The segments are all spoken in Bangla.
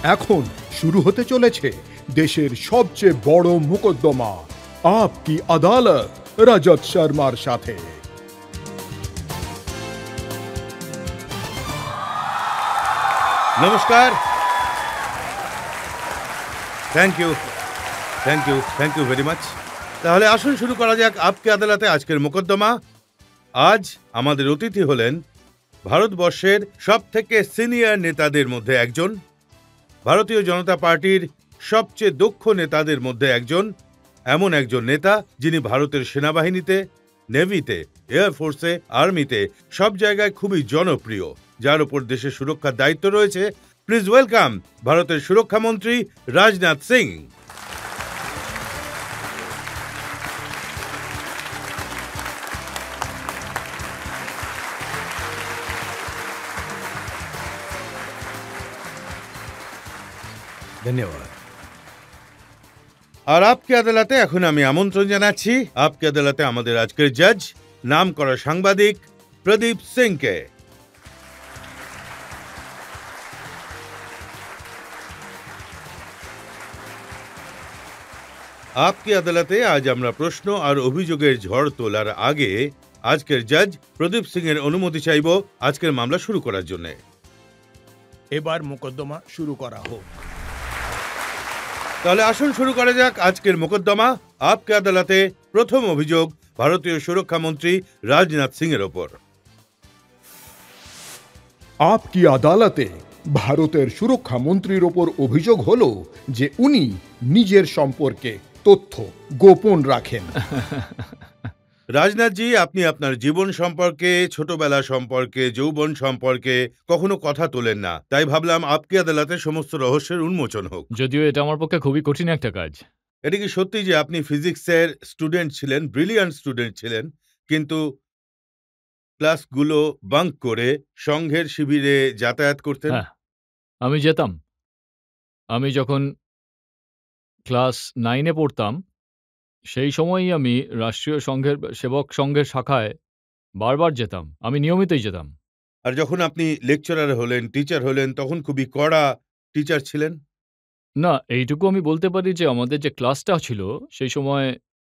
এখন শুরু হতে চলেছে দেশের সবচেয়ে বড় মুকদ্দমা আপ কি আদালত রজত শর্মার সাথে। নমস্কার। Thank you very much. তাহলে আসুন শুরু করা যাক আপকে আদালতে আজকের মোকদ্দমা। আজ আমাদের অতিথি হলেন ভারতবর্ষের সবথেকে সিনিয়র নেতাদের মধ্যে একজন, ভারতীয় জনতা পার্টির সবচেয়ে দক্ষ নেতাদের মধ্যে একজন, এমন একজন নেতা যিনি ভারতের সেনাবাহিনীতে, নেভিতে, এয়ারফোর্সে, আর্মিতে সব জায়গায় খুবই জনপ্রিয়, যার উপর দেশের সুরক্ষার দায়িত্ব রয়েছে। প্লিজ ওয়েলকাম ভারতের সুরক্ষা মন্ত্রী রাজনাথ সিং। ধন্যবাদ। আর আপকে আদালতে এখন আমি আমন্ত্রণ জানাচ্ছি আপকে আদালতে আমাদের আজকের জাজ, নাম করা সাংবাদিক প্রদীপ সিংকে। আপকে আদালতে আজ আমরা প্রশ্ন আর অভিযোগের ঝড় তোলার আগে আজকের জাজ প্রদীপ সিং এর অনুমতি চাইব আজকের মামলা শুরু করার জন্য। এবার মোকদ্দমা শুরু করা হোক। তাহলে আসুন শুরু করা যাক আজকের মোকদ্দমা। আপকে আদালতে প্রথম অভিযোগ ভারতীয় সুরক্ষা মন্ত্রী রাজনাথ সিং এর ওপর। আপ কি আদালতে ভারতের সুরক্ষা মন্ত্রীর ওপর অভিযোগ হলো যে উনি নিজের সম্পর্কে তথ্য গোপন রাখেন। রাজনাথজি, আপনি আপনার জীবন সম্পর্কে, ছোটবেলা সম্পর্কে, যৌবন সম্পর্কে কখনো কথা তোলেন না, তাই ভাবলাম আপকে আদালতে সমস্ত রহস্যের উন্মোচন হোক। যদিও এটা আমার পক্ষে খুবই কঠিন একটা কাজ। এটা কি সত্যি যে আপনি ফিজিক্সের স্টুডেন্ট ছিলেন, ব্রিলিয়ান্ট স্টুডেন্ট ছিলেন, কিন্তু ক্লাসগুলো বাঙ্ক করে সংঘের শিবিরে যাতায়াত করতেন? হ্যাঁ, আমি যেতাম। আমি যখন ক্লাস 9-এ পড়তাম, সেই সময়ই আমি রাষ্ট্রীয় সংঘের সেবক সংঘের শাখায় বারবার যেতাম। আমি নিয়মিতই যেতাম। আর যখন আপনি লেকচারার হলেন, টিচার হলেন, তখন খুবই কড়া টিচার ছিলেন? না, এইটুকু আমি বলতে পারি যে আমাদের যে ক্লাসটা ছিল, সেই সময়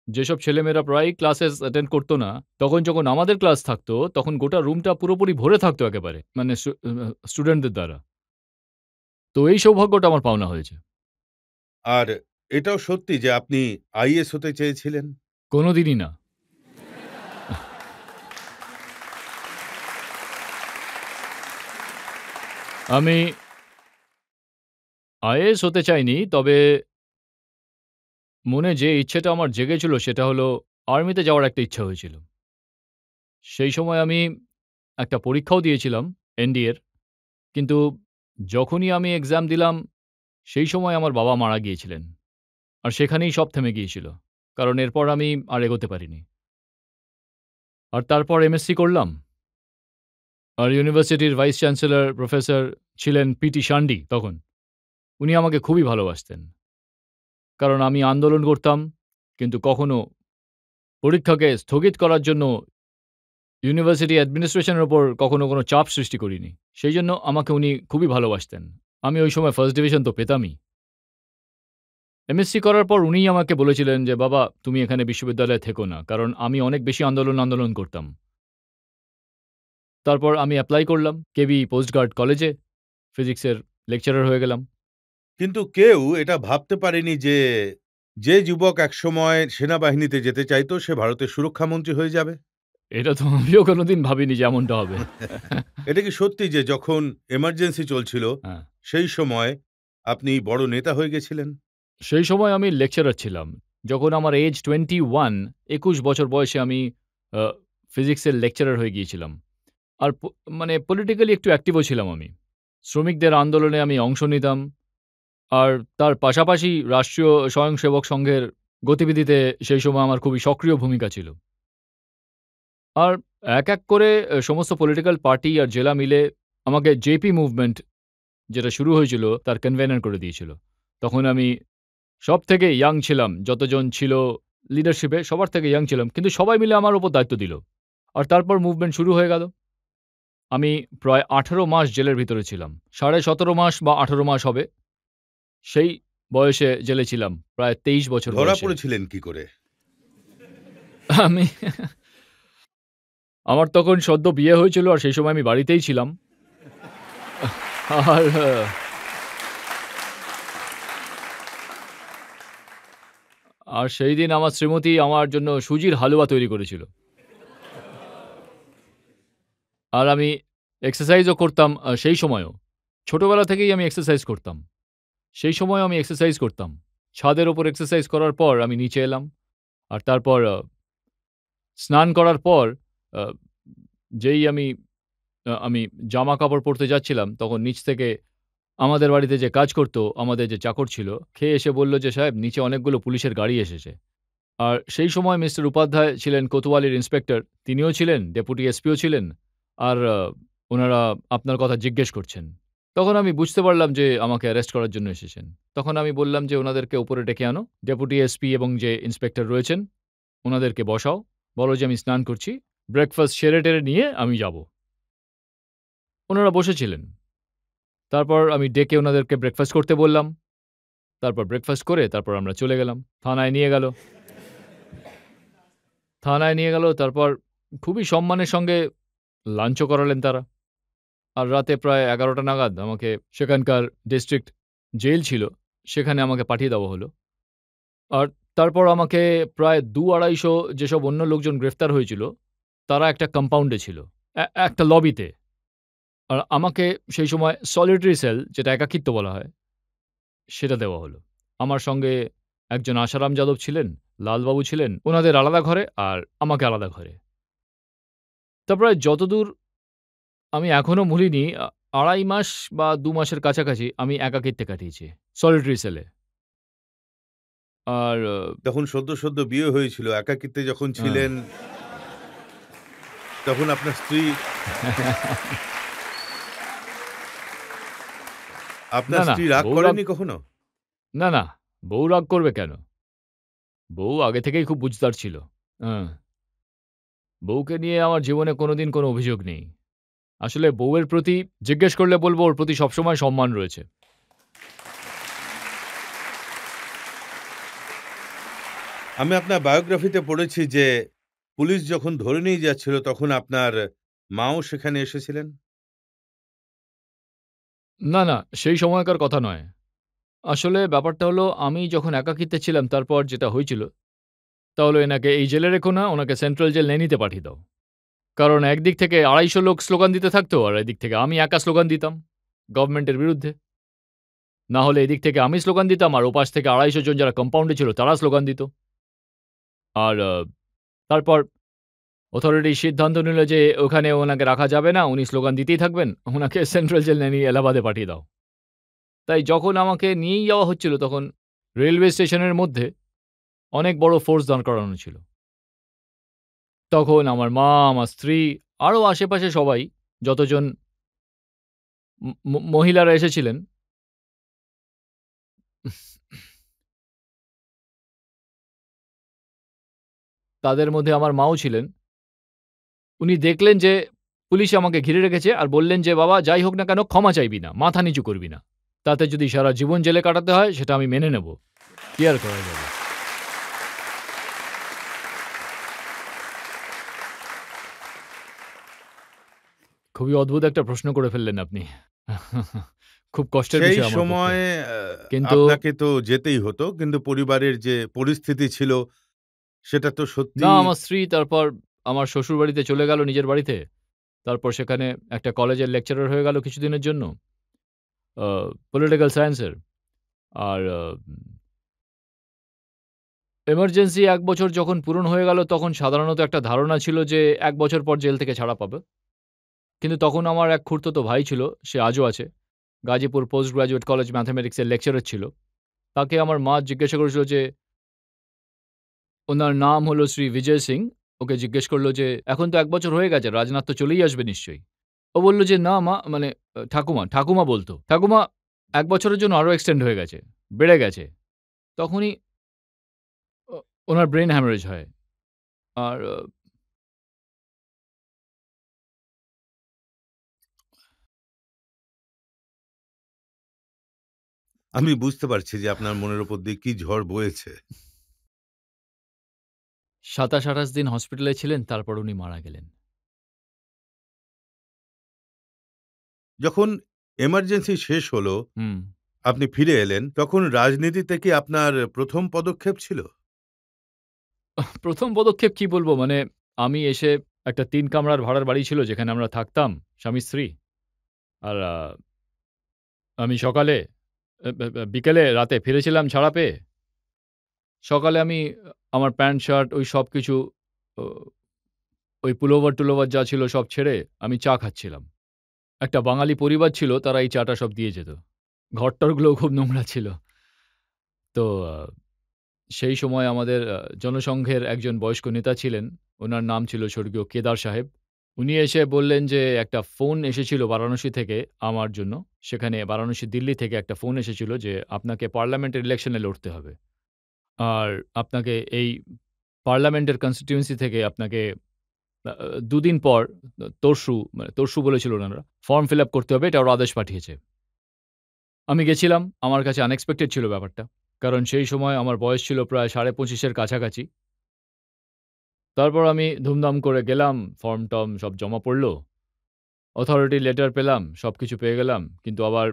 যেসব ছেলেমেয়েরা প্রায়ই ক্লাসেস অ্যাটেন্ড করতো না, তখন যখন আমাদের ক্লাস থাকতো, তখন গোটা রুমটা পুরোপুরি ভরে থাকতো একেবারে, মানে স্টুডেন্টদের দ্বারা। তো এই সৌভাগ্যটা আমার পাওনা হয়েছে। আর এটাও সত্যি যে আপনি আইএস হতে চেয়েছিলেন? কোনোদিনই না। আমি আইএএস হতে চাইনি, তবে মনে যে ইচ্ছেটা আমার জেগেছিল সেটা হলো আর্মিতে যাওয়ার একটা ইচ্ছা হয়েছিল। সেই সময় আমি একটা পরীক্ষাও দিয়েছিলাম এনডিএর, কিন্তু যখনই আমি এক্সাম দিলাম সেই সময় আমার বাবা মারা গিয়েছিলেন। আর সেখানেই সব থেমে গিয়েছিল। কারণ এরপর আমি আর এগোতে পারিনি। আর তারপর এমএসসি করলাম। আর ইউনিভার্সিটির ভাইস চ্যান্সেলর প্রফেসর ছিলেন পিটি শান্ডি তখন। উনি আমাকে খুবই ভালোবাসতেন। কারণ আমি আন্দোলন করতাম, কিন্তু কখনো পরীক্ষাকে স্থগিত করার জন্য ইউনিভার্সিটি অ্যাডমিনিস্ট্রেশনের উপর কখনো কোনো চাপ সৃষ্টি করিনি। সেই জন্য আমাকে উনি খুবই ভালোবাসতেন। আমি ওই সময় ফার্স্ট ডিভিশন তো পেতামই। এমএসসি করার পর উনিই আমাকে বলেছিলেন যে, "বাবা, তুমি এখানে বিশ্ববিদ্যালয়ে থেকো না।" কারণ আমি অনেক বেশি আন্দোলন করতাম। তারপর আমি এপ্লাই করলাম কেবি পোস্ট গার্ড কলেজে, ফিজিক্সের লেকচারার হয়ে গেলাম। কিন্তু কেউ এটা ভাবতে পারেনি যে যে যুবক একসময় সেনাবাহিনীতে যেতে চাইতো সে ভারতের সুরক্ষা মন্ত্রী হয়ে যাবে। এটা তো আমিও কোনোদিন ভাবিনি যে এমনটা হবে। এটা কি সত্যি যে যখন এমার্জেন্সি চলছিল হ্যাঁ, সেই সময় আপনি বড় নেতা হয়ে গেছিলেন? সেই সময় আমি লেকচারার ছিলাম। যখন আমার এজ 21, ২১ বছর বয়সে আমি আ ফিজিক্সের লেকচারার হয়ে গিয়েছিলাম। আর মানে পলিটিক্যালি একটু অ্যাক্টিভও ছিলাম আমি। শ্রমিকদের আন্দোলনে আমি অংশ নিতাম। আর তার পাশাপাশি রাষ্ট্রীয় স্বয়ংসেবক সংঘের গতিবিধিতে সেই সময় আমার খুবই সক্রিয় ভূমিকা ছিল। আর এক করে সমস্ত পলিটিক্যাল পার্টি আর জেলা মিলে আমাকে জেপি মুভমেন্ট যেটা শুরু হয়েছিল তার কনভেনর করে দিয়েছিল। তখন আমি সবথেকে ইয়াং ছিলাম। যতজন ছিল লিডারশিপে সবার থেকে ইয়াং ছিলাম। কিন্তু সবাই মিলে আমার উপর দায়িত্ব দিল। আর তারপর মুভমেন্ট শুরু হয়ে গেল। আমি প্রায় ১৮ মাস জেলের ভিতরে ছিলাম। ১৭.৫ মাস বা ১৮ মাস হবে। সেই বয়সে জেলে ছিলাম, প্রায় 23 বছর ধরা বয়সে। পড়েছিলেন কি করে? আমি আমার তখন সদ্য বিয়ে হয়েছিল আর সেই সময় আমি বাড়িতেই ছিলাম। আর আর সেইদিন আমার শ্রীমতী আমার জন্য সুজির হালুয়া তৈরি করেছিল। আর আমি এক্সারসাইজও করতাম সেই সময়ও। ছোটবেলা থেকেই আমি এক্সারসাইজ করতাম। সেই সময়ও আমি এক্সারসাইজ করতাম। ছাদের উপর এক্সারসাইজ করার পর আমি নিচে এলাম। আর তারপর স্নান করার পর আ যেই আমি জামা-কাপড় পরতে যাচ্ছিলাম, তখন নিচ থেকে আমাদের বাড়িতে যে কাজ করত, আমাদের যে চাকর ছিল, খেয়ে এসে বলল যে, "সাহেব, নিচে অনেকগুলো পুলিশের গাড়ি এসেছে।" আর সেই সময় মিস্টার উপাধ্যায় ছিলেন কোতোয়ালির ইন্সপেক্টর। তিনিও ছিলেন, ডেপুটি এসপিও ছিলেন। আর উনারা আপনার কথা জিজ্ঞেস করছেন। তখন আমি বুঝতে পারলাম যে আমাকে অ্যারেস্ট করার জন্য এসেছেন। তখন আমি বললাম যে, "উনাদেরকে উপরে ডেকে আনো। ডেপুটি এসপি এবং যে ইন্সপেক্টর রয়েছেন, উনাদেরকে বসাও। বলো যে আমি স্নান করছি। ব্রেকফাস্ট সেরে-টেরে নিয়ে আমি যাব।" উনারা বসেছিলেন। তারপর আমি ডেকে উনাদেরকে ব্রেকফাস্ট করতে বললাম। তারপর ব্রেকফাস্ট করে তারপর আমরা চলে গেলাম। থানায় নিয়ে গেল। থানায় নিয়ে গেল। তারপর খুবই সম্মানের সঙ্গে লাঞ্চও করালেন তারা। আর রাতে প্রায় ১১টা নাগাদ আমাকে সেখানকার ডিস্ট্রিক্ট জেল ছিল, সেখানে আমাকে পাঠিয়ে দেওয়া হলো। আর তারপর আমাকে প্রায় ২-২৫০ যেসব অন্য লোকজন গ্রেফতার হয়েছিল, তারা একটা কম্পাউন্ডে ছিল। একটা লবিতে। আর আমাকে সেই সময় সলিটারি সেল, যেটা একাকিত্ব বলা হয়, সেটা দেওয়া হলো। আমার সঙ্গে একজন আশারাম যাদব ছিলেন, লালবাবু ছিলেন, উনাদের আলাদা ঘরে আর আমাকে আলাদা ঘরে। তা প্রায় যতদূর আমি এখনো ভুলিনি, ২.৫ মাস বা ২ মাসের কাছাকাছি আমি একাকিত্বে কাটিয়েছি, সলিটারি সেলে। আর তখন সদ্য বিয়ে হয়েছিল। একাকিত্বে যখন আ ছিলেন, তখন আপনার স্ত্রী না, না, রাগ বউ রাগ করেননি কখনো? না, না, বউ রাগ করবে কেন? বউ আগে থেকেই খুব বুঝদার ছিল। আ বউকে নিয়ে আমার জীবনে কোনোদিন কোনো অভিযোগ নেই। আসলে বউয়ের প্রতি জিজ্ঞেস করলে বলব ওর প্রতি সবসময় সম্মান রয়েছে। আমি আপনার বায়োগ্রাফিতে পড়েছি যে, পুলিশ যখন ধরে নিয়ে যাচ্ছিল, তখন আপনার মাও সেখানে এসেছিলেন? না, না, সেই সময়কার কথা নয়। আসলে ব্যাপারটা হলো আমি যখন একাকিত্বে ছিলাম তারপর যেটা হয়েছিল, তা হলো এনাকে এই জেলে রেখো না, ওনাকে সেন্ট্রাল জেল নৈনিতে পাঠিয়ে দাও। কারণ একদিক থেকে ২৫০ লোক স্লোগান দিতে থাকতো আর এদিক থেকে আমি একা স্লোগান দিতাম গভর্নমেন্টের বিরুদ্ধে। না হলে এদিক থেকে আমি স্লোগান দিতাম আর ওপাশ থেকে ২৫০ জন যারা কম্পাউন্ডে ছিল তারা স্লোগান দিত। আর তারপর অথরিটি সিদ্ধান্ত নিল যে ওখানে ওনাকে রাখা যাবে না, উনি স্লোগান দিতেই থাকবেন। উনাকে সেন্ট্রাল জেল নৈনি এলাহাবাদে পাঠিয়ে দাও। তাই যখন আমাকে নিয়েই যাওয়া হচ্ছিল তখন রেলওয়ে স্টেশনের মধ্যে অনেক বড় ফোর্স দাঁড় করানো ছিল। তখন আমার মা, আমার স্ত্রী, আরও আশেপাশে সবাই, যতজন মহিলারা এসেছিলেন, তাদের মধ্যে আমার মাও ছিলেন। উনি দেখলেন যে পুলিশ আমাকে ঘিরে রেখেছে আর বললেন যে, "বাবা, যাই হোক না কেন ক্ষমা চাইবি না, মাথা নিচু করবি না। তাতে যদি সারা জীবন জেলে কাটাতে হয় সেটা আমি মেনে নেব। কি আর করা যাবে?" খুবই অদ্ভুত একটা প্রশ্ন করে ফেললেন আপনি। খুব কষ্টের সেই বিষয় আমার পক্ষে। সময় কিন্তু আপনাকে তো যেতেই হতো। কিন্তু পরিবারের যে পরিস্থিতি ছিল, সেটা তো না, সত্যিই। আমার স্ত্রী তারপর আমার শ্বশুরবাড়িতে চলে গেল নিজের বাড়িতে। তারপর সেখানে একটা কলেজের লেকচারার হয়ে গেল কিছুদিনের জন্য। আ পলিটিক্যাল সায়েন্সের। আর এমার্জেন্সি ১ বছর যখন পূরণ হয়ে গেল তখন সাধারণত একটা ধারণা ছিল যে ১ বছর পর জেল থেকে ছাড়া পাবে। কিন্তু তখন আমার এক খুড়তুতো ভাই ছিল, সে আজও আছে। গাজীপুর পোস্ট গ্র্যাজুয়েট কলেজ ম্যাথমেটিক্সের লেকচারার ছিল। তাকে আমার মা জিজ্ঞাসা করেছিল যে, উনার নাম হলো শ্রী বিজয় সিং। ওকে জিজ্ঞেস করল যে, "এখন তো ১ বছর হয়ে গেছে, রাজনাথ তো চলেই আসবে নিশ্চয়ই?" ও বলল যে, "না মা, মানে ঠাকুমা বলত। ঠাকুমা ১ বছরের জন্য আরো এক্সটেন্ড হয়ে গেছে, বেড়ে গেছে।" তখনই ও উনার ব্রেইন হ্যামারেজ হয়। আর আমি বুঝতে পারছি যে আপনার মনের উপর দিয়ে কি ঝড় বয়েছে। ২৭-২৮ দিন হসপিটালে ছিলেন, তারপর উনি মারা গেলেন। যখন এমার্জেন্সি শেষ হলো, হুম। আপনি ফিরে এলেন, তখন রাজনীতিতে কি আপনার ১ম পদক্ষেপ ছিল? ১ম পদক্ষেপ কি বলব? মানে আমি এসে একটা ৩ কামরার ভাড়ার বাড়ি ছিল যেখানে আমরা থাকতাম স্বামী-স্ত্রী। আর আমি সকালে এ বে বে বিকেলে রাতে ফিরেছিলাম ছাড়া পেয়ে। সকালে আমি আমার প্যান্ট শার্ট ওই সবকিছু ও ওই পুলোভার-টুলোভার যা ছিল সব ছেড়ে আমি চা খাচ্ছিলাম। একটা বাঙালি পরিবার ছিল, তারা এই চাটা সব দিয়ে যেত। ঘর-টরগুলোও খুব নোংরা ছিল। তো সেই সময় আমাদের জনসংঘের একজন বয়স্ক নেতা ছিলেন। উনার নাম ছিল স্বর্গীয় কেদার সাহেব। উনি এসে বললেন যে, "একটা ফোন এসেছিল বারাণসী থেকে আমার জন্য। সেখানে বারাণসী, দিল্লি থেকে একটা ফোন এসেছিল যে, আপনাকে পার্লামেন্টের ইলেকশনে লড়তে হবে। আর আপনাকে এই পার্লামেন্টের কনস্টিটিউয়েন্সি থেকে আপনাকে ২ দিন পর তরশু বলেছিল উনারা, ফর্ম ফিল আপ করতে হবে। এটা ওরা আদেশ পাঠিয়েছে।" আমি গেছিলাম। আমার কাছে আনএক্সপেক্টেড ছিল ব্যাপারটা। কারণ সেই সময় আমার বয়স ছিল প্রায় ২৫.৫০ এর কাছাকাছি। তারপর আমি ধুমধাম করে গেলাম, ফর্ম-টর্ম সব জমা পড়ল। অথরিটি লেটার পেলাম, সবকিছু পেয়ে গেলাম। কিন্তু আবার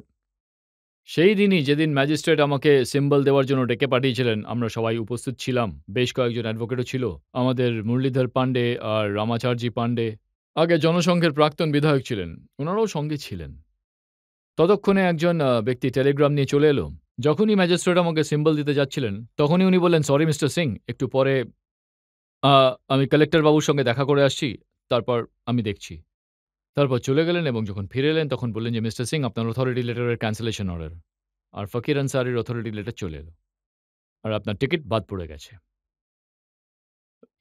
সেই দিনই যেদিন ম্যাজিস্ট্রেট আমাকে সিম্বল দেওয়ার জন্য ডেকে পাঠিয়েছিলেন, আমরা সবাই উপস্থিত ছিলাম। বেশ কয়েকজন অ্যাডভোকেটও ছিল। আমাদের মুরলীধর পান্ডে আর রামাচার্জি পান্ডে, আগে জনসংঘের প্রাক্তন বিধায়ক ছিলেন। উনারাও সঙ্গে ছিলেন। ততক্ষণে একজন ব্যক্তি টেলিগ্রাম নিয়ে চলে এলো। যখনই ম্যাজিস্ট্রেট আমাকে সিম্বল দিতে যাচ্ছিলেন, তখনই উনি বললেন, "সরি মিস্টার সিং, একটু পরে আ আমি কালেক্টর বাবুর সঙ্গে দেখা করে আসছি। তারপর আমি দেখছি।" তারপর চলে গেলেন এবং যখন ফিরে এলেন তখন বললেন যে, "মিস্টার সিং, আপনার অথরিটি লেটারের ক্যান্সেলেশন অর্ডার।" আর ফকির আনসারীর অথরিটি লেটার চলে এলো। আর আপনার টিকেট বাদ পড়ে গেছে।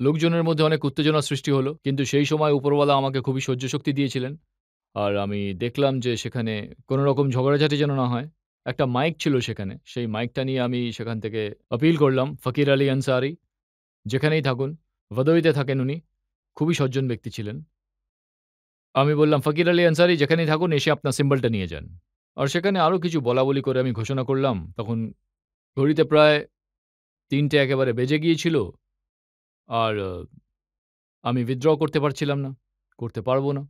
লোকজনের মধ্যে অনেক উত্তেজনা সৃষ্টি হলো। কিন্তু সেই সময় উপরওয়ালা আমাকে খুবই সহ্যশক্তি দিয়েছিলেন। আর আমি দেখলাম যে সেখানে কোন রকম ঝগড়াঝাটি যেন না হয়। একটা মাইক ছিল সেখানে। সেই মাইকটা নিয়ে আমি সেখান থেকে আপিল করলাম, ফকির আলী আনসারী যেখানেই থাকুন, ভদোইতে থাকেন উনি। খুবই সজ্জন ব্যক্তি ছিলেন। আমি বললাম, "ফকির আলী আনসারী যেখানেই থাকুন এসে আপনার সিম্বলটা নিয়ে যান।" আর সেখানে আরো কিছু বলাবলি করে আমি ঘোষণা করলাম। তখন ঘড়িতে প্রায় ৩টে একেবারে বেজে গিয়েছিল। আর আমি উইথড্র করতে পারছিলাম না। করতে পারব না।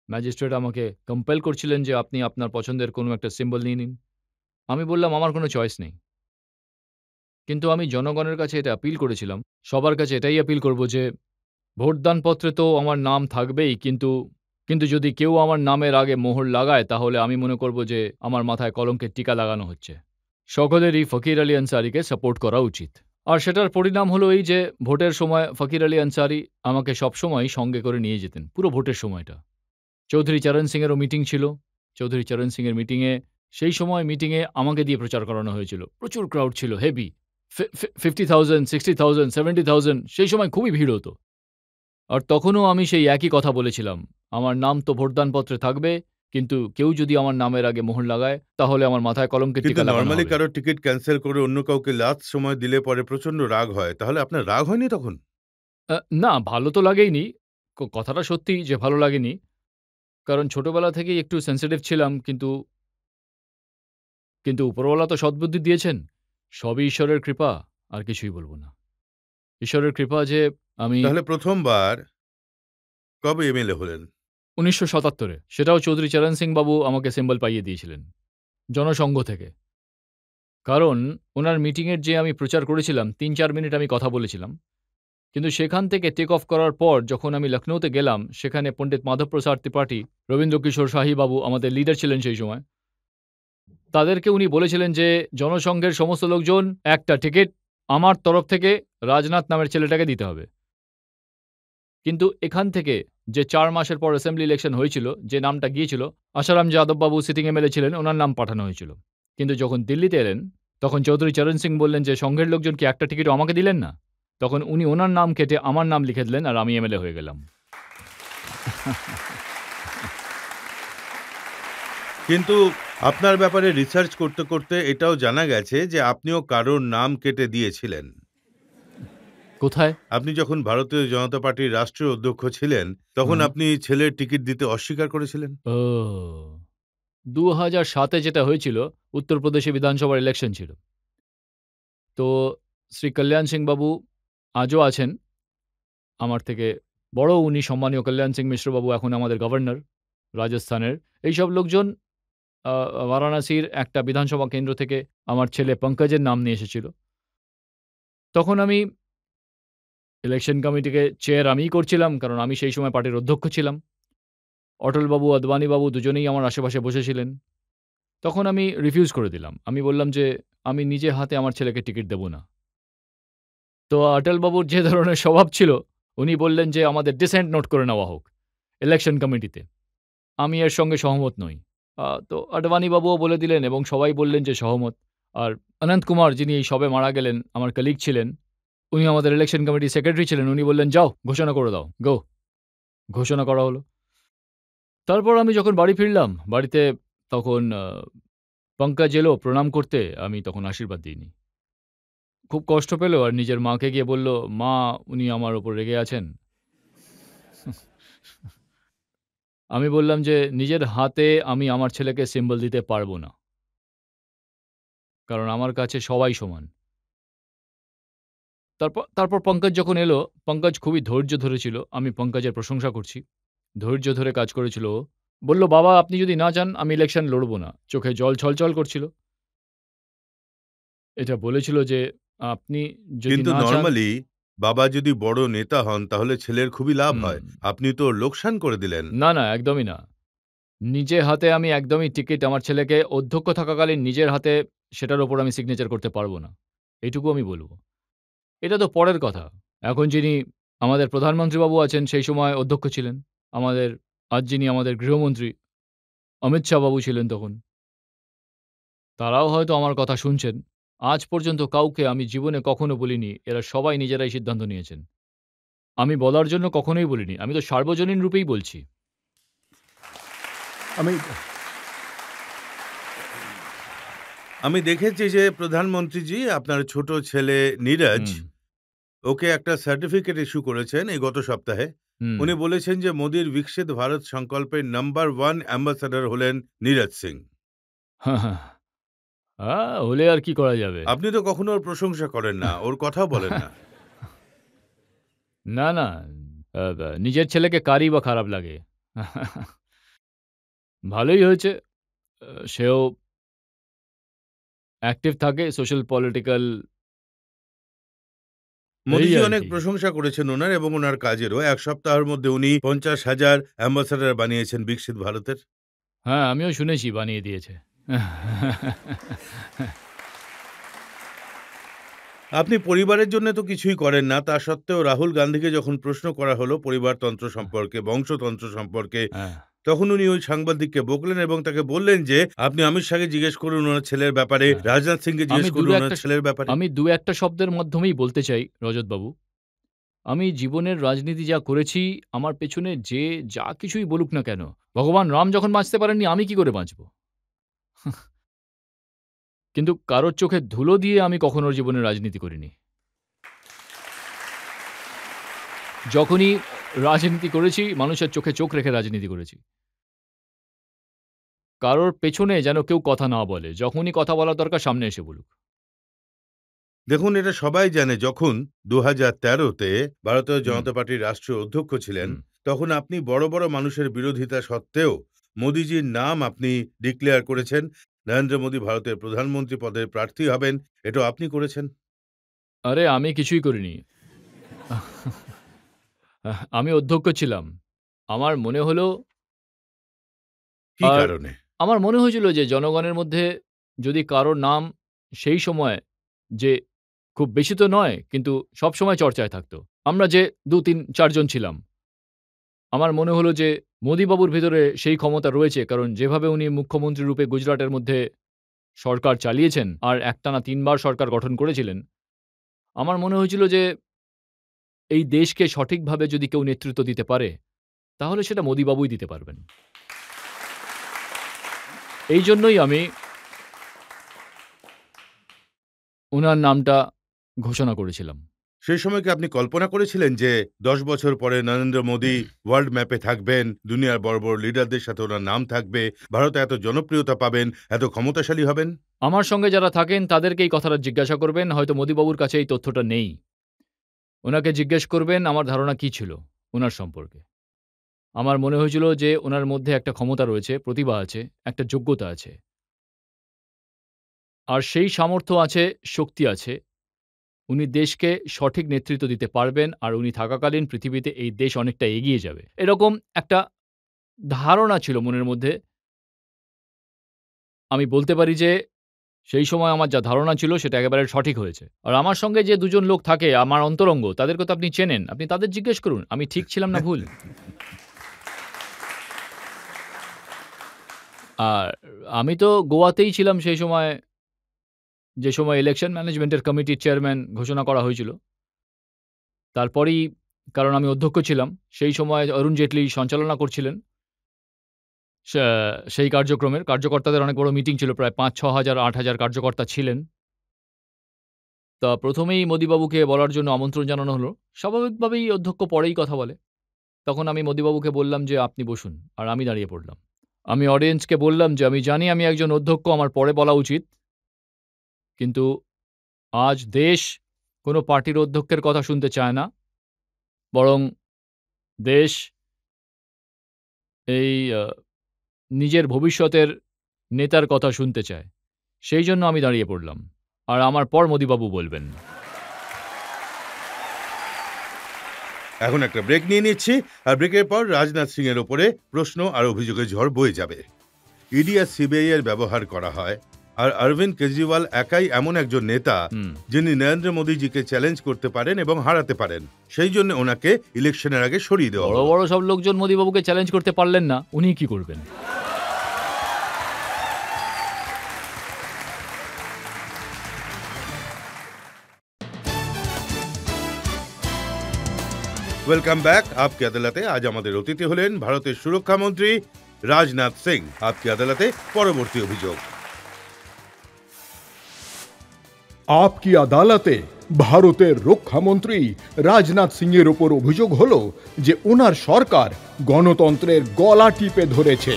ম্যাজিস্ট্রেট আমাকে কম্পেল করছিলেন যে, "আপনি আপনার পছন্দের কোনো একটা সিম্বল নিয়ে নিন।" আমি বললাম, "আমার কোনো চয়েস নেই।" কিন্তু আমি জনগণের কাছে এটা আপিল করেছিলাম। সবার কাছে এটাই আপিল করব যে, ভোটদান পত্রে তো আমার নাম থাকবেই, কিন্তু যদি কেউ আমার নামের আগে মোহর লাগায়, তাহলে আমি মনে করব যে আমার মাথায় কলঙ্কের টিকা লাগানো হচ্ছে। সকলেরই ফকির আলী আনসারীকে সাপোর্ট করা উচিত। আর সেটার পরিণাম হলো এই যে, ভোটের সময় ফকির আলী আনসারী আমাকে সবসময় সঙ্গে করে নিয়ে যেতেন, পুরো ভোটের সময়টা। চৌধুরী চরণ সিং এরও মিটিং ছিল। চৌধুরী চরণ সিং এর সেই সময় মিটিংয়ে আমাকে দিয়ে প্রচার করানো হয়েছিল। প্রচুর ক্রাউড ছিল, হেভি। 50,000, 60,000, 70,000 সেই সময় খুবই ভিড় হতো। আর তখনও আমি সেই একই কথা বলেছিলাম। আমার নাম তো ভোটদানপত্রে থাকবে, কিন্তু কেউ যদি আমার নামের আগে মোহর লাগায়, তাহলে আমার মাথায় কলঙ্কের কিন্তু টিকা লাগানো নরমালি হবে। কারো টিকিট ক্যানসেল করে অন্য কাউকে লাস্ট সময় দিলে পরে প্রচন্ড রাগ হয়। তাহলে আপনার রাগ হয়নি তখন? আ না, ভালো তো লাগেইনি। কথাটা সত্যি যে ভালো লাগেনি। কারণ ছোটবেলা থেকেই একটু সেনসিটিভ ছিলাম। কিন্তু উপরওয়ালা তো সদ্বুদ্ধি দিয়েছেন। সবই ঈশ্বরের কৃপা, আর কিছুই বলব না। ঈশ্বরের কৃপা যে আমি তাহলে ১ম বার কবে এমএলএ হলেন? ১৯৭৭ এ সেটাও চৌধুরী চরণ সিং বাবু আমাকে সিম্বল পাইয়ে দিয়েছিলেন, জনসংঘ থেকে। কারণ উনার মিটিংয়ের যে আমি প্রচার করেছিলাম, ৩-৪ মিনিট আমি কথা বলেছিলাম। কিন্তু সেখান থেকে টেক অফ করার পর যখন আমি লখনৌতে গেলাম, সেখানে পণ্ডিত মাধব প্রসাদ ত্রিপাঠী, রবীন্দ্র কিশোর শাহী বাবু আমাদের লিডার ছিলেন সেই সময়। তাদেরকে উনি বলেছিলেন যে, জনসংঘের সমস্ত লোকজন একটা টিকেট আমার তরফ থেকে রাজনাথ নামের ছেলেটাকে দিতে হবে। কিন্তু এখান থেকে যে ৪ মাসের পর অ্যাসেম্বলি ইলেকশন হয়েছিল, যে নামটা গিয়েছিল, আশারাম যাদব বাবু সিটিং এমএলএ ছিলেন, উনার নাম পাঠানো হয়েছিল। কিন্তু যখন দিল্লিতে এলেন, তখন চৌধুরী চরণ সিং বললেন যে, "সংঘের লোকজন কি একটা টিকিটও আমাকে দিলেন না?" তখন উনি উনার নাম কেটে আমার নাম লিখে দিলেন আর আমি এমএলএ হয়ে গেলাম। কিন্তু আপনার ব্যাপারে রিসার্চ করতে, করতে এটাও জানা গেছে যে আপনিও কারোর নাম কেটে দিয়েছিলেন। কোথায়? আপনি যখন ভারতীয় জনতা পার্টির রাষ্ট্রীয় অধ্যক্ষ ছিলেন, তখন হুম। আপনি ছেলের টিকিট দিতে অস্বীকার করেছিলেন। ও! 2007-এ যেটা হয়েছিল, উত্তরপ্রদেশে বিধানসভার ইলেকশন ছিল। তো শ্রী কল্যাণ সিং বাবু আজও আছেন আমার থেকে বড়, উনি সম্মানীয় কল্যাণ সিং মিশ্র বাবু এখন আমাদের গভর্নর রাজস্থানের। এইসব লোকজন আ বারাণসীর একটা বিধানসভা কেন্দ্র থেকে আমার ছেলে পঙ্কজের নাম নিয়ে এসেছিল। তখন আমি ইলেকশন কমিটিকে চেয়ার আমিই করছিলাম, কারণ আমি সেই সময় পার্টির অধ্যক্ষ ছিলাম। অটলবাবু, আদবানিবাবু দুজনেই আমার আশেপাশে বসেছিলেন। তখন আমি রিফিউজ করে দিলাম। আমি বললাম যে, "আমি নিজে হাতে আমার ছেলেকে টিকিট দেব না।" তো অটলবাবুর যে ধরনের স্বভাব ছিল, উনি বললেন যে, "আমাদের ডিসেন্ট নোট করে নেওয়া হোক ইলেকশন কমিটিতে।" আমি এর সঙ্গে সহমত নই। তো আডবাণীবাবুও বলে দিলেন এবং সবাই বললেন যে সহমত। আর অনন্ত কুমার, যিনি এই সবে মারা গেলেন, আমার কলিগ ছিলেন, উনি আমাদের ইলেকশন কমিটির সেক্রেটারি ছিলেন। উনি বললেন, "যাও, ঘোষণা করে দাও। গো।" ঘোষণা করা হলো। তারপর আমি যখন বাড়ি ফিরলাম, বাড়িতে তখন পঙ্কজ এলো প্রণাম করতে, আমি তখন আশীর্বাদ দিইনি। খুব কষ্ট পেল আর নিজের মাকে গিয়ে বলল, "মা, উনি আমার উপর রেগে আছেন।" আমি বললাম যে, "নিজের হাতে আমি আমার ছেলেকে সিম্বল দিতে পারব না। কারণ আমার কাছে সবাই সমান।" তারপর পঙ্কজ যখন এলো, পঙ্কজ খুবই ধৈর্য ধরেছিল। আমি পঙ্কজের প্রশংসা করছি। ধৈর্য ধরে কাজ করেছিল ও। বলল, "বাবা, আপনি যদি না চান, আমি ইলেকশন লড়ব না।" চোখে জল ছলছল করছিল। এটা বলেছিল যে, "আপনি যদি কিন্তু না চান।" নরমালি বাবা যদি বড় নেতা হন তাহলে ছেলের খুবই লাভ হুম। হয়। আপনি তো লোকসান করে দিলেন। না, না, একদমই না। নিজে হাতে আমি একদমই টিকিট আমার ছেলেকে অধ্যক্ষ থাকাকালীন নিজের হাতে সেটার উপর আমি সিগনেচার করতে পারব না। এইটুকু আমি বলব। এটা তো পরের কথা। এখন যিনি আমাদের প্রধানমন্ত্রী বাবু আছেন, সেই সময় অধ্যক্ষ ছিলেন। আমাদের আজ যিনি আমাদের গৃহমন্ত্রী অমিত শাহ বাবু ছিলেন তখন। তারাও হয়তো আমার কথা শুনছেন। আজ পর্যন্ত কাউকে আমি জীবনে কখনো বলিনি। এরা সবাই নিজেরাই সিদ্ধান্ত নিয়েছেন। আমি বলার জন্য কখনোই বলিনি। আমি তো সার্বজনীন রূপেই বলছি। আমি আমি দেখেছি যে প্রধানমন্ত্রীজি আপনার ছোট ছেলে নীরজ হুম, ওকে একটা সার্টিফিকেট ইস্যু করেছেন এই গত সপ্তাহে। হুম। উনি বলেছেন যে মোদির বিকশিত ভারত সংকল্পের নাম্বার 1 অ্যাম্বাসাডর হলেন নীরজ সিং। হ্যাঁ, হ্যাঁ। হলে আর কি করা যাবে? আপনি তো কখনো ওর প্রশংসা করেন না, ওর কথাও বলেন না। না, না। নিজের ছেলেকে কারই বা খারাপ লাগে? ভালোই হয়েছে। সেও অ্যাক্টিভ থাকে সোশ্যাল পলিটিক্যাল এই মোদিজি অনেক আরকি। প্রশংসা করেছেন ওনার এবং ওনার কাজেরও। ১ সপ্তাহের মধ্যে উনি ৫০,০০০ অ্যাম্বাসাডর বানিয়েছেন বিকশিত ভারতের। হ্যাঁ, আমিও শুনেছি বানিয়ে দিয়েছে। আপনি পরিবারের জন্য তো কিছুই করেন না। তা সত্ত্বেও রাহুল গান্ধীকে যখন প্রশ্ন করা হলো পরিবারতন্ত্র সম্পর্কে, বংশতন্ত্র সম্পর্কে, হ্যাঁ। তখন উনি ওই সাংবাদিককে বকলেন এবং তাকে বললেন যে, "আপনি অমিত শাহকে জিজ্ঞেস করুন ওনার ছেলের ব্যাপারে, হ্যাঁ। রাজনাথ সিংকে জিজ্ঞেস আমি করুন ওনার ছেলের ব্যাপারে।" আমি ২-১ টা শব্দের মাধ্যমেই বলতে চাই রজতবাবু। আমি জীবনের রাজনীতি যা করেছি, আমার পেছনে যে যা কিছুই বলুক না কেন, ভগবান রাম যখন বাঁচতে পারেননি, আমি কি করে বাঁচব? কিন্তু কারোর চোখে ধুলো দিয়ে আমি কখনো জীবনে রাজনীতি করিনি। যখনই রাজনীতি করেছি, মানুষের চোখে চোখ রেখে রাজনীতি করেছি। কারোর পেছনে যেন কেউ কথা না বলে। যখনই কথা বলার দরকার সামনে এসে বলুক। দেখুন এটা সবাই জানে যখন ২০১৩ তে ভারতীয় হুম, জনতা পার্টির রাষ্ট্রীয় অধ্যক্ষ ছিলেন, হুম। তখন আপনি বড়, বড় মানুষের বিরোধিতা সত্ত্বেও মোদিজির নাম আপনি ডিক্লেয়ার করেছেন। নরেন্দ্র মোদী ভারতের প্রধানমন্ত্রী পদের প্রার্থী হবেন, এটাও আপনি করেছেন। আরে আমি কিছুই করিনি। আমি অধ্যক্ষ ছিলাম। আমার মনে হলো কি আর কারণে? আমার মনে হয়েছিল যে জনগণের মধ্যে যদি কারো নাম সেই সময় যে খুব বেশি তো নয়, কিন্তু সবসময় চর্চায় থাকতো। আমরা যে ২, ৩, ৪ জন ছিলাম। আমার মনে হলো যে মোদিবাবুর ভেতরে সেই ক্ষমতা রয়েছে। কারণ যেভাবে উনি মুখ্যমন্ত্রী রূপে গুজরাটের মধ্যে সরকার চালিয়েছেন আর একটানা ৩ বার সরকার গঠন করেছিলেন। আমার মনে হয়েছিল যে এই দেশকে সঠিকভাবে যদি কেউ নেতৃত্ব দিতে পারে, তাহলে সেটা মোদিবাবুই দিতে পারবেন। এইজন্যই আমি উনার নামটা ঘোষণা করেছিলাম। সেই সময় কি আপনি কল্পনা করেছিলেন যে 10 বছর পরে নরেন্দ্র মোদী ওয়ার্ল্ড ম্যাপে থাকবেন, দুনিয়ার বড় বড় লিডারদের সাথে ওনার নাম থাকবে, ভারতে এত জনপ্রিয়তা পাবেন, এত ক্ষমতাশালী হবেন? আমার সঙ্গে যারা থাকেন তাদেরকে এই কথাটা জিজ্ঞাসা করবেন, হয়তো মোদিবাবুর কাছে এই তথ্যটা নেই। ওনাকে জিজ্ঞেস করবেন আমার ধারণা কী ছিল ওনার সম্পর্কে। আমার মনে হয়েছিল যে ওনার মধ্যে একটা ক্ষমতা রয়েছে, প্রতিভা আছে, একটা যোগ্যতা আছে। আর সেই সামর্থ্য আছে, শক্তি আছে। উনি দেশকে সঠিক নেতৃত্ব দিতে পারবেন আর উনি থাকাকালীন পৃথিবীতে এই দেশ অনেকটা এগিয়ে যাবে। এরকম একটা ধারণা ছিল মনের মধ্যে। আমি বলতে পারি যে সেই সময় আমার যা ধারণা ছিল সেটা একেবারে সঠিক হয়েছে। আর আমার সঙ্গে যে ২ জন লোক থাকে আমার অন্তরঙ্গ তাদেরকে তো আপনি চেনেন। আপনি তাদের জিজ্ঞেস করুন আমি ঠিক ছিলাম না ভুল? আর আমি তো গোয়াতেই ছিলাম সেই সময়, যে সময় ইলেকশন ম্যানেজমেন্টের কমিটির চেয়ারম্যান ঘোষণা করা হয়েছিল। তারপরেই, কারণ আমি অধ্যক্ষ ছিলাম, সেই সময় অরুণ জেটলি সঞ্চালনা করছিলেন। সেই কার্যক্রমের কার্যকর্তাদের অনেক বড় মিটিং ছিল, প্রায় ৫-৬ হাজার ৮ হাজার কার্যকর্তা ছিলেন। তা ১ম এই মোদিবাবুকে বলার জন্য আমন্ত্রণ জানানো হলো। স্বাভাবিকভাবেই অধ্যক্ষ পরেই কথা বলে। তখন আমি মোদিবাবুকে বললাম যে, "আপনি বসুন।" আর আমি দাঁড়িয়ে পড়লাম। আমি অডিয়েন্সকে বললাম যে, "আমি জানি আমি একজন অধ্যক্ষ, আমার পরে বলা উচিত। কিন্তু আজ দেশ কোনো পার্টির অধ্যক্ষের কথা শুনতে চায় না। বরং দেশ এই নিজের ভবিষ্যতের নেতার কথা শুনতে চায়। সেই জন্য আমি দাঁড়িয়ে পড়লাম। আর আমার পর মোদিবাবু বলবেন।" এখন একটা ব্রেক নিয়ে নিচ্ছি, আর ব্রেকের পর রাজনাথ সিং এর ওপরে প্রশ্ন আর অভিযোগের ঝড় বয়ে যাবে। ইডি আর সিবিআই এর ব্যবহার করা হয়, আর অরবিন্দ কেজরিওয়াল একাই এমন একজন নেতা যিনি নরেন্দ্র মোদীজিকে চ্যালেঞ্জ করতে পারেন এবং হারাতে পারেন। সেই জন্য ওনাকে ইলেকশনের আগে সরিয়ে দেওয়া বড় হলো। বড় সব লোকজন মোদিবাবুকে চ্যালেঞ্জ করতে পারলেন না। উনি কি করবেন? ওয়েলকাম ব্যাক আপকি আদালতে। আজ আমাদের অতিথি হলেন ভারতের সুরক্ষা মন্ত্রী রাজনাথ সিং। আপকি আদালতে পরবর্তী অভিযোগ। আপকি আদালতে ভারতের রক্ষামন্ত্রী রাজনাথ সিং এর ওপর অভিযোগ হলো যে ওনার সরকার গণতন্ত্রের গলা টিপে ধরেছে।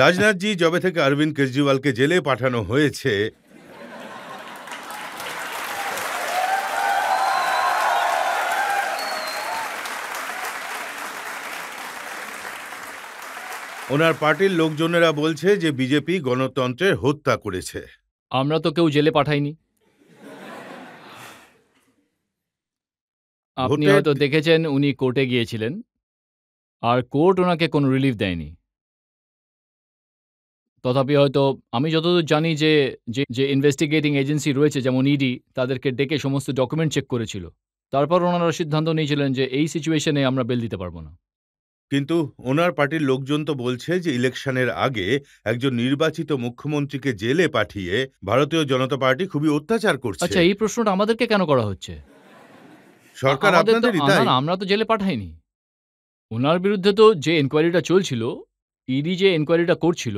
রাজনাথজি, যবে থেকে অরবিন্দ কেজরিওয়ালকে জেলে পাঠানো হয়েছে, ওনার পার্টির লোকজনেরা বলছে যে বিজেপি গণতন্ত্রের হত্যা করেছে। আমরা তো কেউ জেলে পাঠাইনি। আপনি ভোটের হয়তো দেখেছেন উনি কোর্টে গিয়েছিলেন। আর কোর্ট ওনাকে কোনো রিলিফ দেয়নি। তথাপি হয়তো আমি যতদূর জানি যে ইনভেস্টিগেটিং এজেন্সি রয়েছে যেমন ইডি, তাদেরকে ডেকে সমস্ত ডকুমেন্ট চেক করেছিল। তারপর ওনারা সিদ্ধান্ত নিয়েছিলেন যে এই সিচুয়েশনে আমরা বেল দিতে পারব না। কিন্তু ওনার পার্টির লোকজন তো বলছে যে ইলেকশনের আগে একজন নির্বাচিত মুখ্যমন্ত্রীকে জেলে পাঠিয়ে ভারতীয় জনতা পার্টি খুবই অত্যাচার করছে। আচ্ছা, এই প্রশ্নটা আমাদেরকে কেন করা হচ্ছে? সরকার আমাদের তো আপনাদেরই, না, তাই? না, আমরা তো জেলে পাঠাইনি। ওনার বিরুদ্ধে তো যে এনকোয়ারিটা চলছিল, ইডি যে এনকোয়ারিটা করছিল,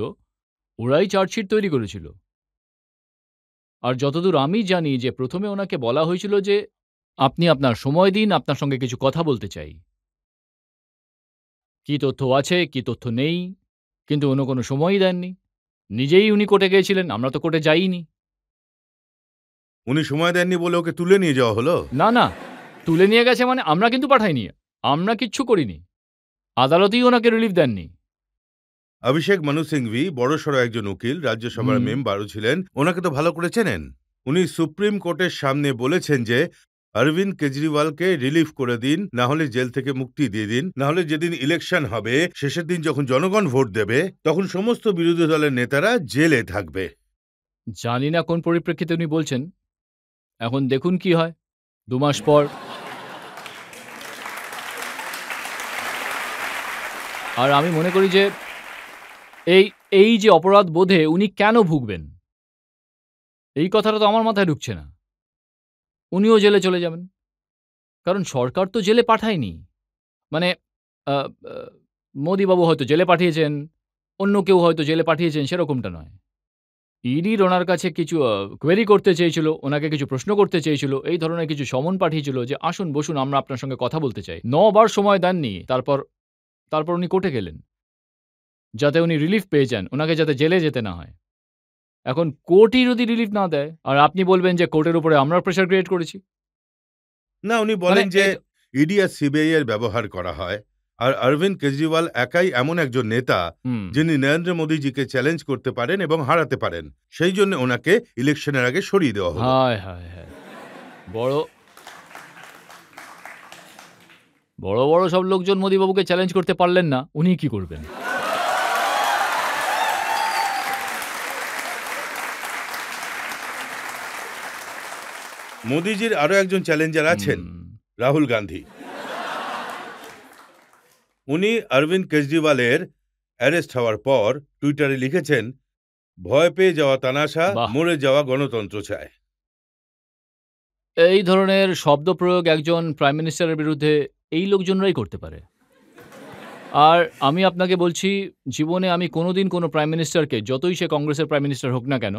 ওরাই চার্জশিট তৈরি করেছিল। আর যতদূর আমি জানি যে প্রথমে ওনাকে বলা হয়েছিল যে আপনি আপনার সময় দিন, আপনার সঙ্গে কিছু কথা বলতে চাই। কি তথ্য আছে, কি তথ্য নেই, কিন্তু উনি কোনো সময়ই দেননি। নিজেই উনি কোর্টে গিয়েছিলেন, আমরা তো কোর্টে যাইনি। উনি সময় দেননি বলে ওকে তুলে নিয়ে যাওয়া হলো? না, না, তুলে নিয়ে গেছে মানে আমরা কিন্তু পাঠাইনি। আমরা কিচ্ছু করিনি। আদালতেই ওনাকে রিলিফ দেননি। অভিষেক মানু সিংভি বড়সড় একজন উকিল, রাজ্যসভার মেম্বারও ছিলেন, ওনাকে তো ভালো করে চেনেন। উনি সুপ্রিম কোর্টের সামনে বলেছেন যে অরবিন্দ কেজরিওয়ালকে রিলিফ করে দিন, না হলে জেল থেকে মুক্তি দিয়ে দিন, না হলে যেদিন ইলেকশন হবে শেষের দিন যখন জনগণ ভোট দেবে তখন সমস্ত বিরোধী দলের নেতারা জেলে থাকবে। জানি না কোন পরিপ্রেক্ষিতে উনি বলছেন। এখন দেখুন কি হয় ২ মাস পর। আর আমি মনে করি যে এই যে অপরাধ বোধে উনি কেন ভুগবেন? এই কথাটা তো আমার মাথায় ঢুকছে না। উনিও জেলে চলে যাবেন। কারণ সরকার তো জেলে পাঠায়নি। মানে আ আ মোদিবাবু হয়তো জেলে পাঠিয়েছেন, অন্য কেউ হয়তো জেলে পাঠিয়েছেন, সেরকমটা নয়। ইডির ওনার কাছে কিছু কোয়েরি করতে চেয়েছিল, ওনাকে কিছু প্রশ্ন করতে চেয়েছিল, এই ধরনের কিছু সমন পাঠিয়েছিল যে আসুন বসুন আমরা আপনার সঙ্গে কথা বলতে চাই। ৯ বার সময় দেননি। তারপর উনি কোর্টে গেলেন। যাতে উনি রিলিফ পেয়ে যান, ওনাকে যাতে জেলে যেতে না হয়। এখন কোর্টই যদি রিলিফ না দেয় আর আপনি বলবেন যে কোর্টের উপরে আমরা প্রেশার ক্রিয়েট করেছি। না, উনি মানে বলেন যে এটা ইডি আর সিবিআই এর ব্যবহার করা হয়, আর অরবিন্দ কেজরিওয়াল একাই এমন একজন নেতা হুম। যিনি নরেন্দ্র মোদীজিকে চ্যালেঞ্জ করতে পারেন এবং হারাতে পারেন। সেই জন্য ওনাকে ইলেকশনের আগে সরিয়ে দেওয়া হলো। হায়, হায়, হায়! বড়, বড় সব লোকজন মোদিবাবুকে চ্যালেঞ্জ করতে পারলেন না, উনি কি করবেন? মোদিজির আরো একজন চ্যালেঞ্জার আছেন, হুম। রাহুল গান্ধী। উনি অরবিন্দ কেজরিওয়ালের অ্যারেস্ট হওয়ার পর টুইটারে লিখেছেন, ভয় পেয়ে যাওয়া তানাশা, বাহ! মরে যাওয়া গণতন্ত্র চায়। এই ধরনের শব্দ প্রয়োগ একজন প্রাইম মিনিস্টারের বিরুদ্ধে এই লোকজনরাই করতে পারে। আর আমি আপনাকে বলছি, জীবনে আমি কোনোদিন কোনো প্রাইম মিনিস্টারকে, যতই সে কংগ্রেসের প্রাইম মিনিস্টার হোক না কেন,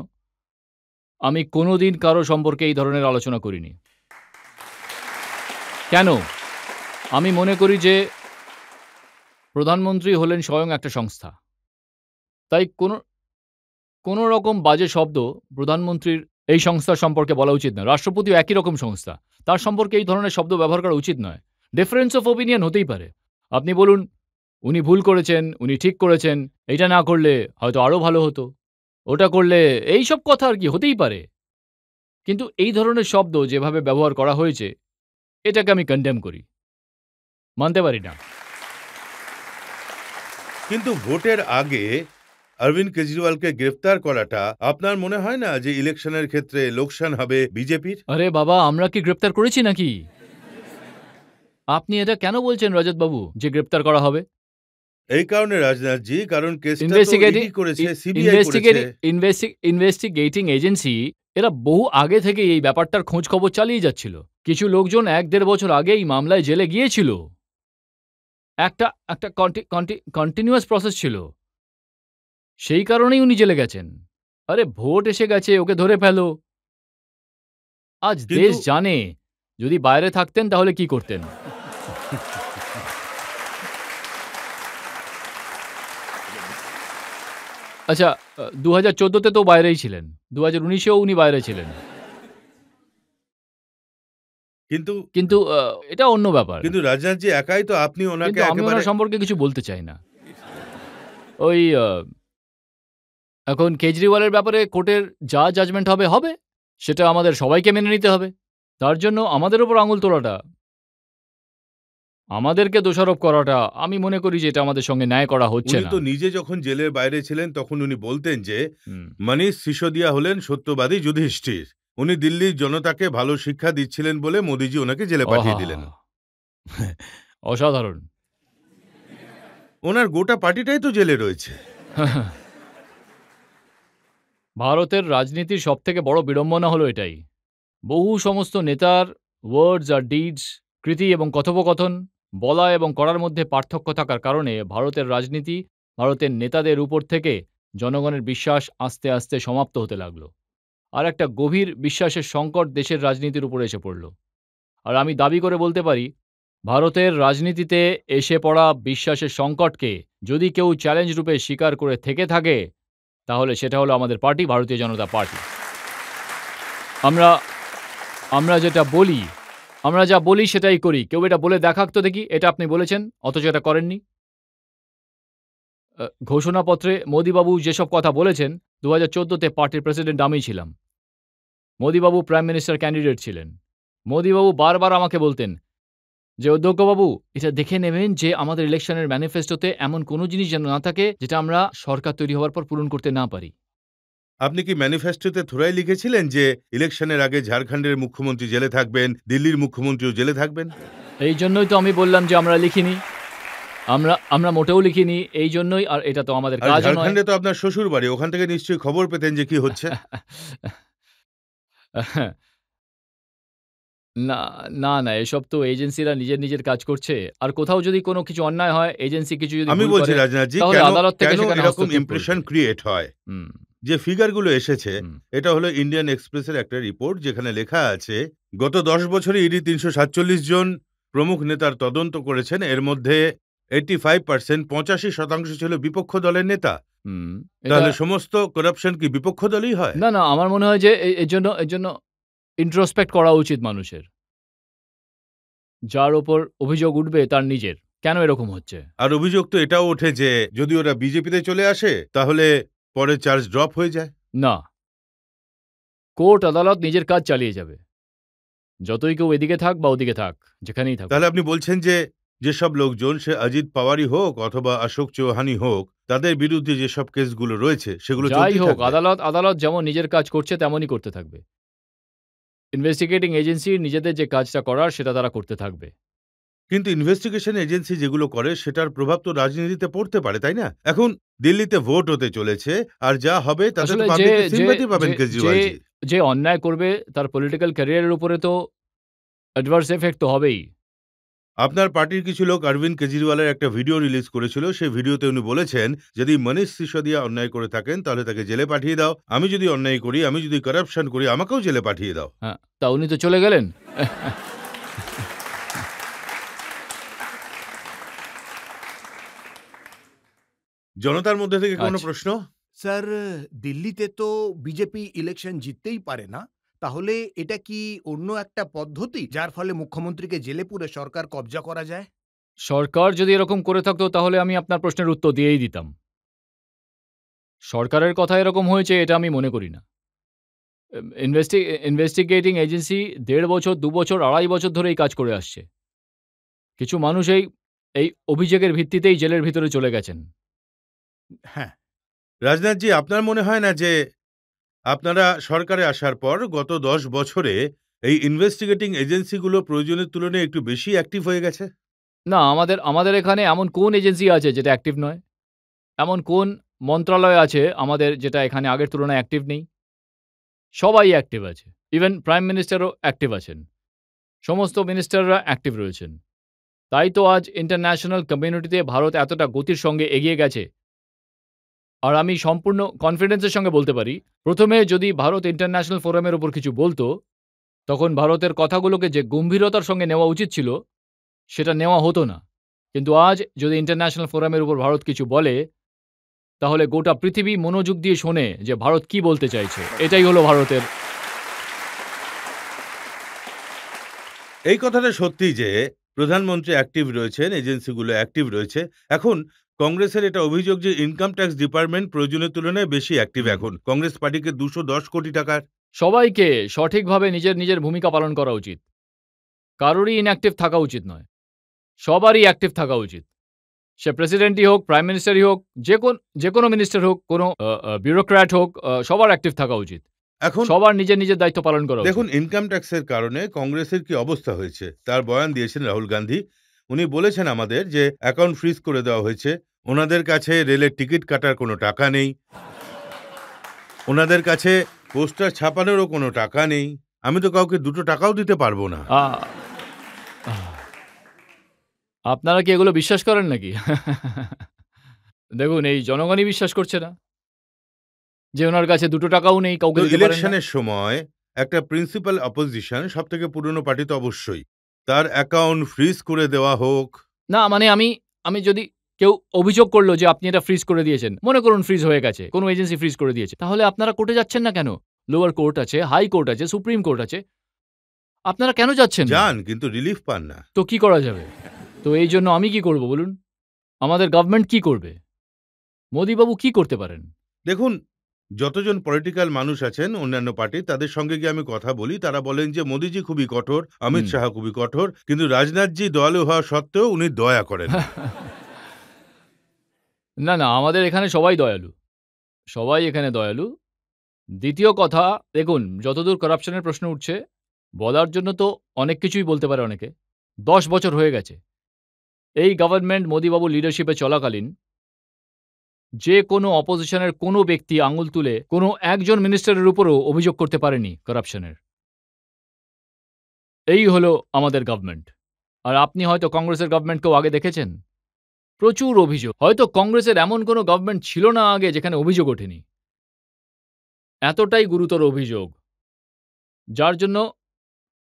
আমি কোনোদিন কারো সম্পর্কে এই ধরনের আলোচনা করিনি। কেন? আমি মনে করি যে প্রধানমন্ত্রী হলেন স্বয়ং একটা সংস্থা। তাই কোনো রকম বাজে শব্দ প্রধানমন্ত্রীর এই সংস্থা সম্পর্কে বলা উচিত নয়। রাষ্ট্রপতিও একই রকম সংস্থা। তার সম্পর্কে এই ধরনের শব্দ ব্যবহার করা উচিত নয়। ডিফারেন্স অফ ওপিনিয়ন হতেই পারে। আপনি বলুন, উনি ভুল করেছেন, উনি ঠিক করেছেন, এইটা না করলে হয়তো আরও ভালো হতো। ওটা করলে এইসব কথা আর কি হতেই পারে। কিন্তু এই ধরনের শব্দ যেভাবে ব্যবহার করা হয়েছে, এটাকে আমি কনডেম করি। মানতে পারি না। কিন্তু ভোটের আগে অরবিন্দ কেজরিওয়ালকে গ্রেফতার করাটা আপনার মনে হয় না যে ইলেকশনের ক্ষেত্রে লোকসান হবে বিজেপির? আরে বাবা, আমরা কি গ্রেপ্তার করেছি নাকি? আপনি এটা কেন বলছেন রজতবাবু যে গ্রেপ্তার করা হবে? এই কারণে রাজনাথজি, কারণ কেসটা তো ইনভেস্টিগেটিং ইডি করেছে, সিবিআই করেছে। ইনভেস্টিগেটিং এজেন্সি এরা বহু আগে থেকে এই ব্যাপারটার খোঁজ খবর চালিয়ে যাচ্ছিল। কিছু লোকজন ১-১.৫ বছর আগে এই মামলায় জেলে গিয়েছিল। একটা কন্টিনিউয়াস প্রসেস ছিল। সেই কারণেই উনি জেলে গেছেন। আরে ভোট এসে গেছে, ওকে ধরে ফেলো। আজ কিন্তু দেশ জানে, যদি বাইরে থাকতেন তাহলে কি করতেন? আচ্ছা, ২০১৪ তো বাইরেই ছিলেন। ২০১৯ উনি বাইরে ছিলেন। কিন্তু কিন্তু এটা অন্য ব্যাপার। কিন্তু রাজনাথজি একাই তো, আপনি ওনাকে কিন্তু আমি একেবারে ওনার সম্পর্কে কিছু বলতে চাই না। ওই এখন কেজরিওয়ালের ব্যাপারে কোর্টের যা জাজমেন্ট হবে, হবে। সেটা আমাদের সবাইকে মেনে নিতে হবে। তার জন্য আমাদের উপর আঙুল তোলাটা, আমাদেরকে দোষারোপ করাটা, আমি মনে করি যে এটা আমাদের সঙ্গে ন্যায় করা হচ্ছে উনি না। তো নিজে যখন জেলের বাইরে ছিলেন তখন উনি বলতেন যে হুম। মনীষ সিসোদিয়া হলেন সত্যবাদী যুধিষ্ঠির। উনি দিল্লির জনতাকে ভালো শিক্ষা দিচ্ছিলেন বলে মোদিজি ওনাকে জেলে পাঠিয়ে দিলেন। আহা! অসাধারণ। ওনার গোটা পার্টিটাই তো জেলে রয়েছে। ভারতের রাজনীতির সবথেকে বড় বিড়ম্বনা হলো এটাই। বহু সমস্ত নেতার ওয়ার্ডস আর ডিডস, কৃতি এবং কথোপকথন, বলা এবং করার মধ্যে পার্থক্য থাকার কারণে ভারতের রাজনীতি, ভারতের নেতাদের উপর থেকে জনগণের বিশ্বাস আস্তে আস্তে সমাপ্ত হতে লাগলো। আর একটা গভীর বিশ্বাসের সংকট দেশের রাজনীতির উপরে এসে পড়ল। আর আমি দাবি করে বলতে পারি, ভারতের রাজনীতিতে এসে পড়া বিশ্বাসের সংকটকে যদি কেউ চ্যালেঞ্জ রূপে স্বীকার করে থেকে থাকে, তাহলে সেটা হলো আমাদের পার্টি, ভারতীয় জনতা পার্টি। আমরা আমরা যেটা বলি, আমরা যা বলি সেটাই করি। কেউ এটা বলে দেখাক তো দেখি, এটা আপনি বলেছেন, অথচ এটা করেননি। ঘোষণাপত্রে মোদিবাবু যেসব কথা বলেছেন, ২০১৪ পার্টির প্রেসিডেন্ট আমিই ছিলাম। মোদিবাবু প্রাইম মিনিস্টার ক্যান্ডিডেট ছিলেন। মোদিবাবু বারবার আমাকে বলতেন যে, অধ্যক্ষবাবু, এটা দেখে নেবেন যে আমাদের ইলেকশনের ম্যানিফেস্টোতে এমন কোনো জিনিস যেন না থাকে যেটা আমরা সরকার তৈরি হওয়ার পর পূরণ করতে না পারি। আপনি কি ম্যানিফেস্টোতে থোড়াই লিখেছিলেন যে ইলেকশনের আগে ঝাড়খণ্ডের মুখ্যমন্ত্রী জেলে থাকবেন, দিল্লির মুখ্যমন্ত্রীও জেলে থাকবেন? এই জন্যই তো আমি বললাম যে আমরা লিখিনি। আমরা মোটেও লিখিনি। এই জন্যই, আর এটা তো আমাদের আর কাজও নয়। ঝাড়খণ্ডে তো আপনার শ্বশুর বাড়ি, ওখান থেকে নিশ্চয়ই খবর পেতেন যে কি হচ্ছে। না, না, এসব তো এজেন্সিরা নিজের কাজ করছে। আর কোথাও যদি কোনো কিছু অন্যায় হয়, এজেন্সি কিছু যদি আমি ভুল বলছি করে, রাজনাথজি, তাহলে আদালত থেকে কেন সেখানে এরকম হস্তক্ষেপ ইমপ্রেশন করবে। ক্রিয়েট হয়? হুম। যে ফিগারগুলো এসেছে হুম। এটা হলো ইন্ডিয়ান এক্সপ্রেসের একটা রিপোর্ট, যেখানে লেখা আছে গত 10 বছরে ইডি 347 জন প্রমুখ নেতার তদন্ত করেছেন। এর মধ্যে 85% 85% ছিল বিপক্ষ দলের নেতা। হুম। এটা তাহলে সমস্ত করাপশন কি বিপক্ষ দলই হয়? না, না, আমার মনে হয় যে এর জন্য ইন্ট্রোস্পেক্ট করা উচিত মানুষের। যার উপর অভিযোগ উঠবে তার নিজের। কেন এরকম হচ্ছে? আর অভিযোগ তো এটাও ওঠে যে যদি ওরা বিজেপিতে চলে আসে তাহলে পরে চার্জ ড্রপ হয়ে যায়। না, কোর্ট আদালত নিজের কাজ চালিয়ে যাবে। যতই কেউ এদিকে থাক বা ওদিকে থাক, যেখানেই থাকুক। তাহলে আপনি বলছেন যে যেসব লোকজন, সে অজিত পাওয়ারই হোক অথবা অশোক চৌহানই হোক, তাদের বিরুদ্ধে যেসব কেসগুলো রয়েছে সেগুলো যাই চলতেই হোক, থাকবে। আদালত যেমন নিজের কাজ করছে তেমনই করতে থাকবে। ইনভেস্টিগেটিং এজেন্সি নিজেদের যে কাজটা করার সেটা তারা করতে থাকবে। কিন্তু ইনভেস্টিগেশন এজেন্সি যেগুলো করে সেটার প্রভাব তো রাজনীতিতে পড়তে পারে, তাই না? এখন দিল্লিতে ভোট হতে চলেছে, আর যা হবে তাতে তো আসলে যে পাবলিকের যে সিম্প্যাথি পাবেন যে যে কেজরিওয়ালজি। যে অন্যায় করবে তার পলিটিক্যাল ক্যারিয়ারের উপরে তো অ্যাডভার্স এফেক্ট তো হবেই। আপনার পার্টির কিছু লোক অরবিন্দ কেজরিওয়ালের একটা ভিডিও রিলিজ করেছিল। সেই ভিডিওতে উনি বলেছেন, যদি মনীষ সিসোদিয়া অন্যায় করে থাকেন তাহলে তাকে জেলে পাঠিয়ে দাও, আমি যদি অন্যায় করি, আমি যদি করাপশন করি, আমাকেও জেলে পাঠিয়ে দাও। হ্যাঁ, তা উনি তো চলে গেলেন। জনতার মধ্যে থেকে কোনো আচ্ছা। প্রশ্ন? স্যার, দিল্লিতে তো বিজেপি ইলেকশন জিততেই পারে না। তাহলে এটা কি অন্য একটা পদ্ধতি যার ফলে মুখ্যমন্ত্রীকে জেলে পুরে সরকার কবজা করা যায়? সরকার যদি এরকম করে থাকতো তাহলে আমি আপনার প্রশ্নের উত্তর দিয়েই দিতাম। সরকারের কথা এরকম হয়েছে এটা আমি মনে করি না। এম ইনভেস্টিগেটিং এজেন্সি ১.৫ বছর, ২ বছর, ২.৫ বছর ধরে এই কাজ করে আসছে। কিছু মানুষ এই অভিযোগের ভিত্তিতেই জেলের ভিতরে চলে গেছেন। হ্যাঁ। রাজনাথজি, আপনার মনে হয় না যে আপনারা সরকারে আসার পর গত 10 বছরে এই ইনভেস্টিগেটিং এজেন্সিগুলো প্রয়োজনের তুলনায় একটু বেশি অ্যাক্টিভ হয়ে গেছে? না, আমাদের এখানে এমন কোন এজেন্সি আছে যেটা অ্যাক্টিভ নয়? এমন কোন মন্ত্রণালয় আছে আমাদের যেটা এখানে আগের তুলনায় অ্যাক্টিভ নেই? সবাই অ্যাক্টিভ আছে। ইভেন প্রাইম মিনিস্টারও অ্যাক্টিভ আছেন। সমস্ত মিনিস্টাররা অ্যাক্টিভ রয়েছেন। তাই তো আজ ইন্টারন্যাশনাল কমিউনিটিতে ভারত এতটা গতির সঙ্গে এগিয়ে গেছে। আর আমি সম্পূর্ণ কনফিডেন্সের সঙ্গে বলতে পারি, ১ম এ যদি ভারত ইন্টারন্যাশনাল ফোরামের উপর কিছু বলত, তখন ভারতের কথাগুলোকে যে গম্ভীরতার সঙ্গে নেওয়া উচিত ছিল, সেটা নেওয়া হতো না। কিন্তু আজ যদি ইন্টারন্যাশনাল ফোরামের উপর ভারত কিছু বলে, তাহলে গোটা পৃথিবী মনোযোগ দিয়ে শোনে যে ভারত কি বলতে চাইছে। এটাই হলো ভারতের। এই কথাটা সত্যি যে প্রধানমন্ত্রী অ্যাক্টিভ রয়েছেন, এজেন্সিগুলো অ্যাক্টিভ রয়েছে। এখন কংগ্রেসের এটা অভিযোগ যে ইনকাম ট্যাক্স ডিপার্টমেন্ট প্রয়োজনের তুলনায় বেশি অ্যাক্টিভ হুম। এখন। কংগ্রেস পার্টিকে ২১০ কোটি টাকার। সবাইকে সঠিকভাবে নিজের ভূমিকা পালন করা উচিত। কারোরই ইনঅ্যাক্টিভ থাকা উচিত নয়। সবারই অ্যাক্টিভ থাকা উচিত। সে প্রেসিডেন্টই হোক, প্রাইম মিনিস্টারই হোক, যেকোনো মিনিস্টার হোক, কোনো ব্যুরোক্র্যাট হোক, সবার অ্যাক্টিভ থাকা উচিত। এখন সবার নিজের দায়িত্ব পালন করা উচিত। দেখুন, ইনকাম ট্যাক্সের কারণে কংগ্রেসের কি অবস্থা হয়েছে তার বয়ান দিয়েছেন রাহুল গান্ধী। উনি বলেছেন আমাদের যে অ্যাকাউন্ট ফ্রিজ করে দেওয়া হয়েছে, ওনাদের কাছে রেলের টিকিট কাটার কোনো টাকা নেই, ওনাদের কাছে পোস্টার ছাপানোরও কোনো টাকা নেই। আমি তো কাউকে ২টো টাকাও দিতে পারবো না। আ আহ আপনারা কি এগুলো বিশ্বাস করেন নাকি? দেখুন, এই জনগণই বিশ্বাস করছে না। যে উনার কাছে ৳২ নেই, কাউকে তো দিতে পারেন না। ইলেকশনের সময় একটা প্রিন্সিপাল অপোজিশন, সবথেকে পুরনো পার্টি তো অবশ্যই, তার অ্যাকাউন্ট ফ্রিজ করে দেওয়া হোক। না, মানে আমি যদি কেউ অভিযোগ করল যে আপনি এটা ফ্রিজ করে দিয়েছেন। মনে করুন ফ্রিজ হয়ে গেছে। কোন এজেন্সি ফ্রিজ করে দিয়েছে। তাহলে আপনারা কোর্টে যাচ্ছেন না কেন? লোয়ার কোর্ট আছে, হাই কোর্ট আছে, সুপ্রিম কোর্ট আছে। আপনারা কেন যাচ্ছেন না? যান, কিন্তু রিলিফ পান না। তো কি করা যাবে? তো এইজন্য আমি কি করব বলুন? আমাদের গভর্নমেন্ট কি করবে? মোদিবাবু কি করতে পারেন? দেখুন, যতজন পলিটিক্যাল মানুষ আছেন অন্যান্য পার্টি, তাদের সঙ্গে গিয়ে আমি কথা বলি, তারা বলেন যে মোদিজি খুবই কঠোর, অমিত হুম। শাহ খুবই কঠোর, কিন্তু রাজনাথজি দয়ালু হওয়া সত্ত্বেও উনি দয়া করেন না। না, না, আমাদের এখানে সবাই দয়ালু। সবাই এখানে দয়ালু। দ্বিতীয় কথা, দেখুন যতদূর করাপশনের প্রশ্ন উঠছে, বলার জন্য তো অনেক কিছুই বলতে পারে অনেকে। ১০ বছর হয়ে গেছে। এই গভর্নমেন্ট মোদিবাবুর লিডারশিপে চলাকালীন যে কোনো অপোজিশনের কোনো ব্যক্তি আঙুল তুলে কোনো একজন মিনিস্টারের উপরও অভিযোগ করতে পারেনি করাপশনের। এই হলো আমাদের গভর্নমেন্ট। আর আপনি হয়তো কংগ্রেসের গভর্নমেন্টকেও আগে দেখেছেন। প্রচুর অভিযোগ। হয়তো কংগ্রেসের এমন কোনো গভর্নমেন্ট ছিল না আগে যেখানে অভিযোগ ওঠেনি। এতটাই গুরুতর অভিযোগ, যার জন্য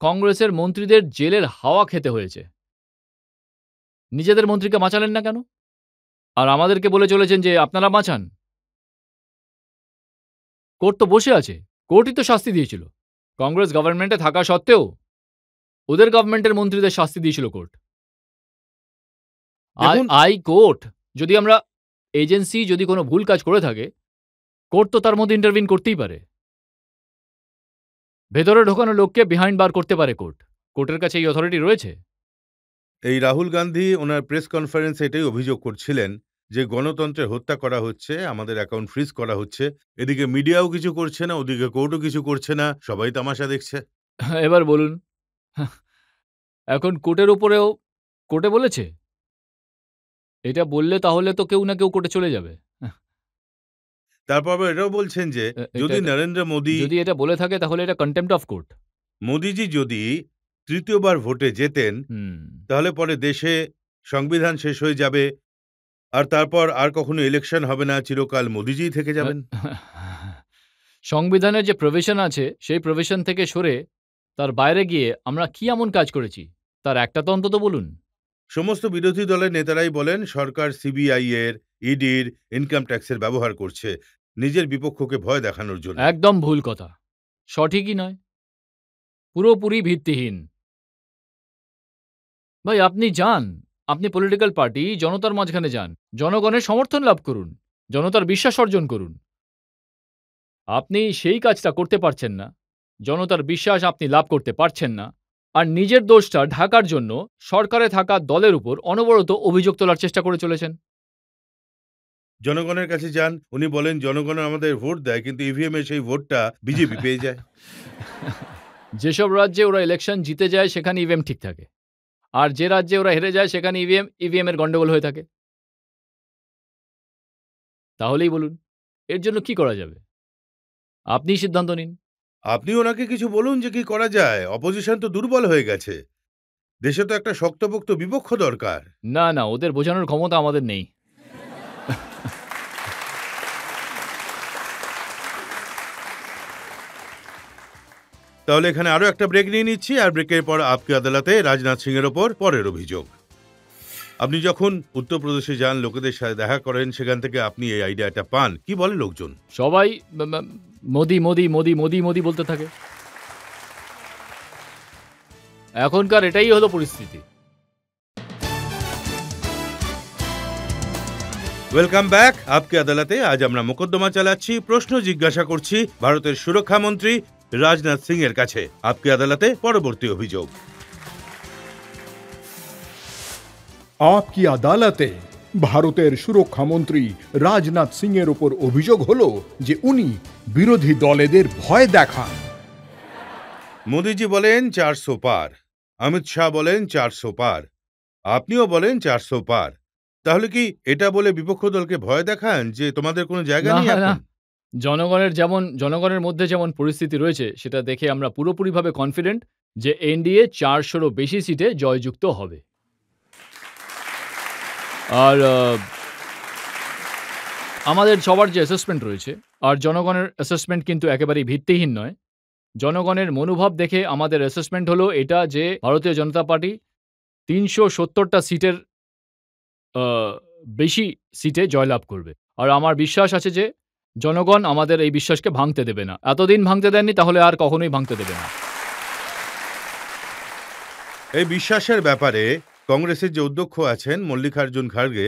কংগ্রেসের মন্ত্রীদের জেলের হাওয়া খেতে হয়েছে। নিজেদের মন্ত্রীকে বাঁচালেন না কেন? আর আমাদেরকে বলে চলেছেন যে আপনারা বাঁচান। কোর্ট তো বসে আছে, কোর্টই তো শাস্তি দিয়েছিল। কংগ্রেস গভর্নমেন্টে থাকা সত্ত্বেও ওদের গভর্নমেন্টের মন্ত্রীদের শাস্তি দিয়েছিল কোর্ট। দেখুন, কোর্ট, যদি আমরা এজেন্সি যদি কোনো ভুল কাজ করে থাকে, কোর্ট তো তার মধ্যে ইন্টারভিন করতেই পারে। ভেতরে ঢোকানো লোককে বিহাইন্ড বার করতে পারে কোর্ট। কোর্টের কাছে এই অথরিটি রয়েছে। এই রাহুল গান্ধী ওনার প্রেস কনফারেন্সে এটাই অভিযোগ করছিলেন যে গণতন্ত্রের হত্যা করা হচ্ছে, আমাদের অ্যাকাউন্ট ফ্রিজ করা হচ্ছে। এদিকে মিডিয়াও কিছু করছে না, ওদিকে কোর্টও কিছু করছে না, সবাই তামাশা দেখছে। এবার বলুন, এখন কোর্টের উপরেও কোর্টে বলেছে? এটা বললে তাহলে তো কেউ না কেউ কোর্টে চলে যাবে। তারপর আবার এটাও বলছেন যে যদি নরেন্দ্র মোদী যদি এটা বলে থাকে তাহলে এটা কন্টেম্প্ট অফ কোর্ট। মোদিজি যদি তৃতীয়বার ভোটে জেতেন তাহলে পরে দেশে সংবিধান শেষ হয়ে যাবে, আর তারপর আর কখনো ইলেকশন হবে না, চিরকাল মোদিজিই থেকে যাবেন। সংবিধানের যে প্রভিশন আছে সেই প্রভিশন থেকে সরে তার বাইরে গিয়ে আমরা কি এমন কাজ করেছি তার একটা তো অন্তত বলুন। সমস্ত বিরোধী দলের নেতারাই বলেন সরকার সিবিআই এর, ইডির, ইনকাম ট্যাক্সের ব্যবহার করছে নিজের বিপক্ষকে ভয় দেখানোর জন্য। একদম ভুল কথা, সঠিকই নয়, পুরোপুরি ভিত্তিহীন। ভাই আপনি যান, আপনি পলিটিক্যাল পার্টি জনতার মাঝখানে যান, জনগণের সমর্থন লাভ করুন, জনতার বিশ্বাস অর্জন করুন। আপনি সেই কাজটা করতে পারছেন না, জনতার বিশ্বাস আপনি লাভ করতে পারছেন না, আর নিজের দোষটা ঢাকার জন্য সরকারে থাকা দলের উপর অনবরত অভিযোগ তোলার চেষ্টা করে চলেছেন। জনগণের কাছে যান, উনি বলেন জনগণ আমাদের ভোট দেয়, কিন্তু ইভিএম এ সেই ভোটটা বিজেপি পেয়ে যায়। যেসব রাজ্যে ওরা ইলেকশন জিতে যায় সেখানে ইভিএম ঠিক থাকে, আর যে রাজ্যে ওরা হেরে যায় সেখানে ইভিএম এর গন্ডগোল হয়ে থাকে। তাহলেই বলুন এর জন্য কি করা যাবে? আপনিই সিদ্ধান্ত নিন। আপনি ওনাকে কিছু বলুন যে কি করা যায়। অপোজিশন তো দুর্বল হয়ে গেছে, দেশে তো একটা শক্তপোক্ত বিপক্ষ দরকার। না না, ওদের বোঝানোর ক্ষমতা আমাদের নেই। তাহলে এখানে আরো একটা ব্রেক নিয়ে নিচ্ছি, আর ব্রেকের পর আপকি আদালতে রাজনাথ সিং এর ওপর পরের অভিযোগ। আপনি যখন উত্তরপ্রদেশে যান, লোকেদের সাথে দেখা করেন, সেখান থেকে আপনি এই আইডিয়াটা পান, কি বলে লোকজন? সবাই মোদি মোদি মোদি মোদি মোদি বলতে থাকে। এখনকার এটাই হলো পরিস্থিতি। ওয়েলকাম ব্যাক আপকি আদালতে। আজ আমরা মোকদ্দমা চালাচ্ছি, প্রশ্ন জিজ্ঞাসা করছি ভারতের সুরক্ষা মন্ত্রী রাজনাথ সিং এর কাছে। আপকি আদালতে পরবর্তী অভিযোগ। আপকি আদালতে ভারতের সুরক্ষামন্ত্রী রাজনাথ সিং এর ওপর অভিযোগ হলো যে উনি বিরোধী দলেদের ভয় দেখান। মোদিজি বলেন 400 পার, অমিত শাহ বলেন 400 পার, আপনিও বলেন 400 পার। তাহলে কি এটা বলে বিপক্ষ দলকে ভয় দেখান যে তোমাদের কোনো জায়গা নেই না, এখন? জনগণের মধ্যে যেমন পরিস্থিতি রয়েছে সেটা দেখে আমরা পুরোপুরিভাবে কনফিডেন্ট যে এনডিএ 400-রও বেশি সিটে জয়যুক্ত হবে। আর আমাদের সবার যে অ্যাসেসমেন্ট রয়েছে, আর জনগণের অ্যাসেসমেন্ট কিন্তু একেবারেই ভিত্তিহীন নয়। জনগণের মনোভাব দেখে আমাদের অ্যাসেসমেন্ট হলো এটা যে ভারতীয় জনতা পার্টি 370টা সিটের বেশি সিটে জয়লাভ করবে। আর আমার বিশ্বাস আছে যে জনগণ আমাদের এই বিশ্বাসকে ভাঙতে দেবে না। এতদিন ভাঙতে দেননি, তাহলে আর কখনোই ভাঙতে দেবে না। এই বিশ্বাসের ব্যাপারে কংগ্রেসের যে অধ্যক্ষ আছেন মল্লিকার্জুন খাড়গে,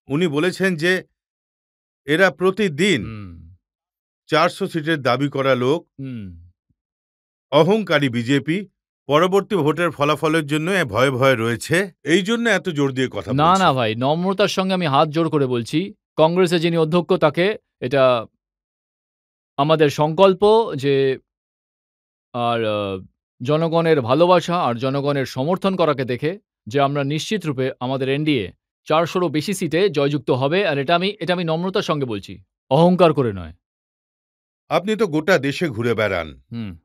উনি বলেছেন যে এরা প্রতিদিন 400 সিটের দাবি করা লোক, অহংকারী বিজেপি, পরবর্তী ভোটের ফলাফলের জন্য ভয়ে ভয়ে রয়েছে, এই জন্য এত জোর দিয়ে কথা বলছে। না ভাই, নম্রতার সঙ্গে আমি হাত জোড় করে বলছি, কংগ্রেসের যিনি অধ্যক্ষ তাকে এটা আমাদের সংকল্প যে আর জনগণের ভালোবাসা আর জনগণের সমর্থন করাকে দেখে যে আমরা নিশ্চিত রূপে আমাদের এনডিএ 400-রও বেশি সিটে জয়যুক্ত হবে। আর এটা আমি নম্রতার সঙ্গে বলছি, অহংকার করে নয়। আপনি তো গোটা দেশে ঘুরে বেড়ান,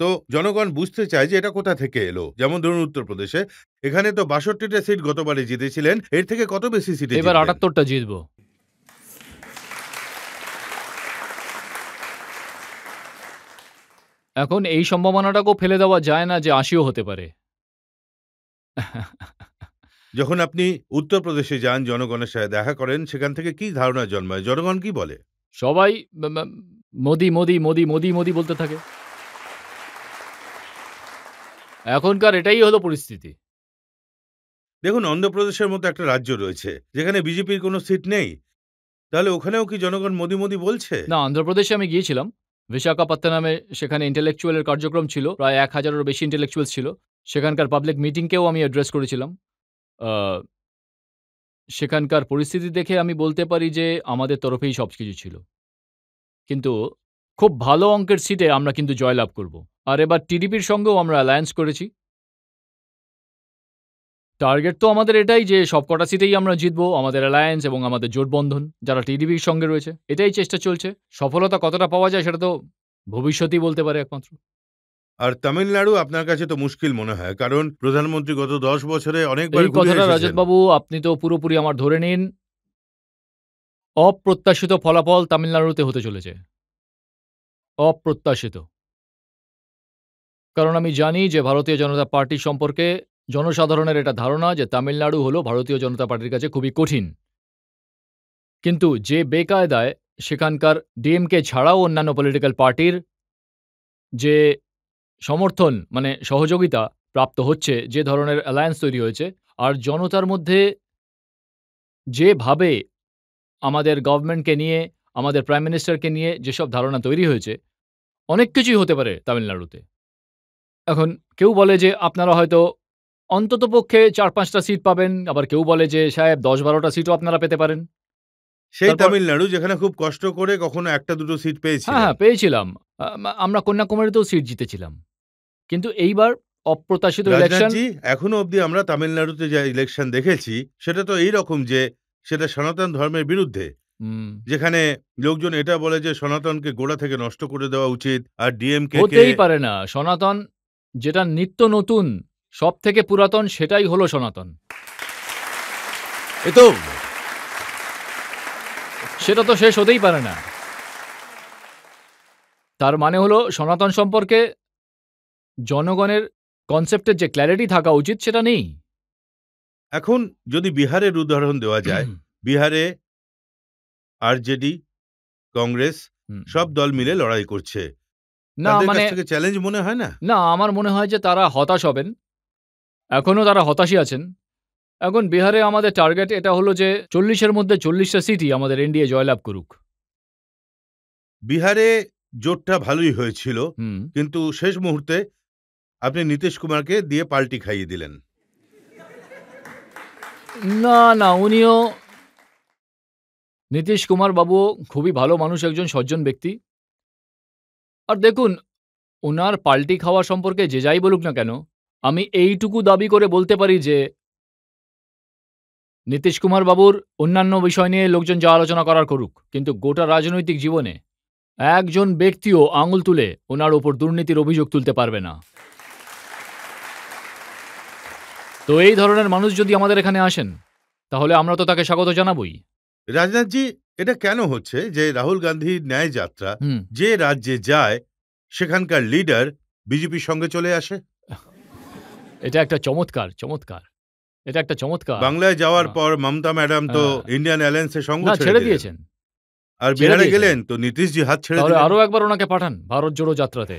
তো জনগণ বুঝতে চায় যে এটা কোথা থেকে এলো। যেমন ধরুন উত্তরপ্রদেশে, এখানে তো 62টা সিট গতবারে জিতেছিলেন, এর থেকে কত বেশি সিটে এবার 78টা জিতবো। এখন এই সম্ভাবনাটাকেও ফেলে দেওয়া যায় না যে ৮০ও হতে পারে। যখন আপনি উত্তরপ্রদেশে যান, জনগণের সাথে দেখা করেন, সেখান থেকে কি ধারণা জন্মায়? জনগণ কি বলে? সবাই মোদি, মোদি, মোদি, মোদি, মোদি বলতে থাকে। এখনকার এটাই হলো পরিস্থিতি। দেখুন, অন্ধ্রপ্রদেশের মতো একটা রাজ্য রয়েছে, যেখানে বিজেপির কোনো সিট নেই। তাহলে ওখানেও কি জনগণ মোদি, মোদি বলছে? না, অন্ধ্রপ্রদেশে আমি গিয়েছিলাম। বিশাখাপত্তনমে সেখানে ইন্টেলেকচুয়ালের কার্যক্রম ছিল। প্রায় ১,০০০-এরও বেশি ইন্টেলেকচুয়ালস ছিল। সেখানকার পাবলিক মিটিংকেও আমি অ্যাড্রেস করেছিলাম। আ সেখানকার পরিস্থিতি দেখে আমি বলতে পারি যে আমাদের তরফেই সবকিছু ছিল। কিন্তু খুব ভালো অঙ্কের সিটে আমরা কিন্তু জয়লাভ করব। আর এবার টিডিপির সঙ্গেও আমরা অ্যালায়েন্স করেছি। টার্গেট তো আমাদের এটাই যে সবকটা সিটেই আমরা জিতবো। আমাদের অ্যালায়েন্স এবং আমাদের জোটবন্ধন যারা টিডিপির সঙ্গে রয়েছে, এটাই চেষ্টা চলছে। সফলতা কতটা পাওয়া যায় সেটা তো ভবিষ্যতই বলতে পারে একমাত্র। আর তামিলনাড়ু আপনার কাছে তো মুশকিল মনে হয়, কারণ প্রধানমন্ত্রী গত ১০ বছরে অনেকবার এই ঘুরে কথাটা এসেছেন। রাজতবাবু আপনি তো পুরোপুরি আমার ধরে নিন। অপ্রত্যাশিত ফলাফল তামিলনাড়ুতে হতে চলেছে। অপ্রত্যাশিত। কারণ আমি জানি যে ভারতীয় জনতা পার্টি সম্পর্কে জনসাধারণের এটা ধারণা যে তামিলনাড়ু হলো ভারতীয় জনতা পার্টির কাছে খুবই কঠিন। কিন্তু যে বেকায়দায় সেখানকার ডিএমকে ছাড়াও অন্যান্য পলিটিক্যাল পার্টির যে সমর্থন মানে সহযোগিতা প্রাপ্ত হচ্ছে, যে ধরনের অ্যালায়েন্স তৈরি হয়েছে, আর জনতার মধ্যে যেভাবে আমাদের গভর্নমেন্টকে নিয়ে, আমাদের প্রাইম মিনিস্টারকে নিয়ে যেসব ধারণা তৈরি হয়েছে, অনেক কিছুই হতে পারে তামিলনাড়ুতে। এখন কেউ বলে যে আপনারা হয়তো অন্ততপক্ষে ৪-৫ টা সিট পাবেন। আবার কেউ বলে যে সাহেব ১০-১২ টা সিটও আপনারা পেতে পারেন। সেই তারপর তামিলনাড়ু যেখানে খুব কষ্ট করে কখনো ১টা-২টো সিট হ্যাঁ, পেয়েছিলেন। হ্যাঁ পেয়েছিলাম। আমরা কন্যাকুমারীতেও সিট জিতেছিলাম। কিন্তু এইবার অপ্রত্যাশিত ইলেকশন। রাজনাথজি, এখনো অবধি আমরা তামিলনাড়ুতে যে ইলেকশন দেখেছি, সেটা তো এইরকম যে সেটা সনাতন ধর্মের বিরুদ্ধে। হুম, যেখানে লোকজন এটা বলে যে সনাতনকে গোড়া থেকে নষ্ট করে দেওয়া উচিত, আর ডিএমকে কে হতেই পারে না। সনাতন যেটা নিত্য নতুন, সবথেকে পুরাতন সেটাই হলো সনাতন। এ তো সেটা তো শেষ হতেই পারে না। তার মানে হলো সনাতন সম্পর্কে জনগণের কনসেপ্টের যে ক্ল্যারিটি থাকা উচিত সেটা নেই। এখন যদি বিহারের উদাহরণ দেওয়া যায়, বিহারে আরজেডি, কংগ্রেস হুম। সব দল মিলে লড়াই করছে। না তাদের কাছ মানে থেকে চ্যালেঞ্জ মনে হয় না? না আমার মনে হয় যে তারা হতাশ হবেন। এখনো তারা হতাশই আছেন। এখন বিহারে আমাদের টার্গেট এটা হলো যে ৪০ এর মধ্যে ৪০ টা সিটই আমাদের এনডিএ জয়লাভ করুক। বিহারে জোটটা ভালোই হয়েছিল, হুম। কিন্তু শেষ মুহূর্তে আপনি নীতিশ কুমারকে দিয়ে পাল্টি খাইয়ে দিলেন। না, না উনিও নীতিশ কুমার বাবুও খুবই ভালো মানুষ, একজন সজ্জন ব্যক্তি। আর দেখুন উনার পাল্টি খাওয়া সম্পর্কে যে যাই বলুক না কেন, আমি এইটুকু দাবি করে বলতে পারি যে নীতিশ কুমার বাবুর অন্যান্য বিষয় নিয়ে লোকজন যা আলোচনা করার করুক। কিন্তু গোটা রাজনৈতিক জীবনে একজন ব্যক্তিও আঙুল তুলে ওনার উপর দুর্নীতির অভিযোগ তুলতে পারবে না। তো এই ধরনের মানুষ যদি আমাদের এখানে আসেন, তাহলে আমরা তো তাকে স্বাগত জানাবোই। রাজনাথজি, এটা কেন হচ্ছে যে রাহুল গান্ধীর ন্যায় যাত্রা হুম। যে রাজ্যে যায় সেখানকার লিডার বিজেপির সঙ্গে চলে আসে? এটা একটা চমৎকার, চমৎকার। এটা একটা চমৎকার। বাংলায় যাওয়ার আ পর মমতা ম্যাডাম তো হ্যাঁ। ইন্ডিয়ান অ্যালায়েন্সের সঙ্গ না ছেড়ে ছেড়ে দিলেন। দিয়েছেন। আর ছেড়ে বিহারে দিয়েছেন। গেলেন তো নীতিশজি হাত ছেড়ে তাহলে দিলেন। আরো একবার ওনাকে পাঠান ভারত জোড়ো যাত্রাতে।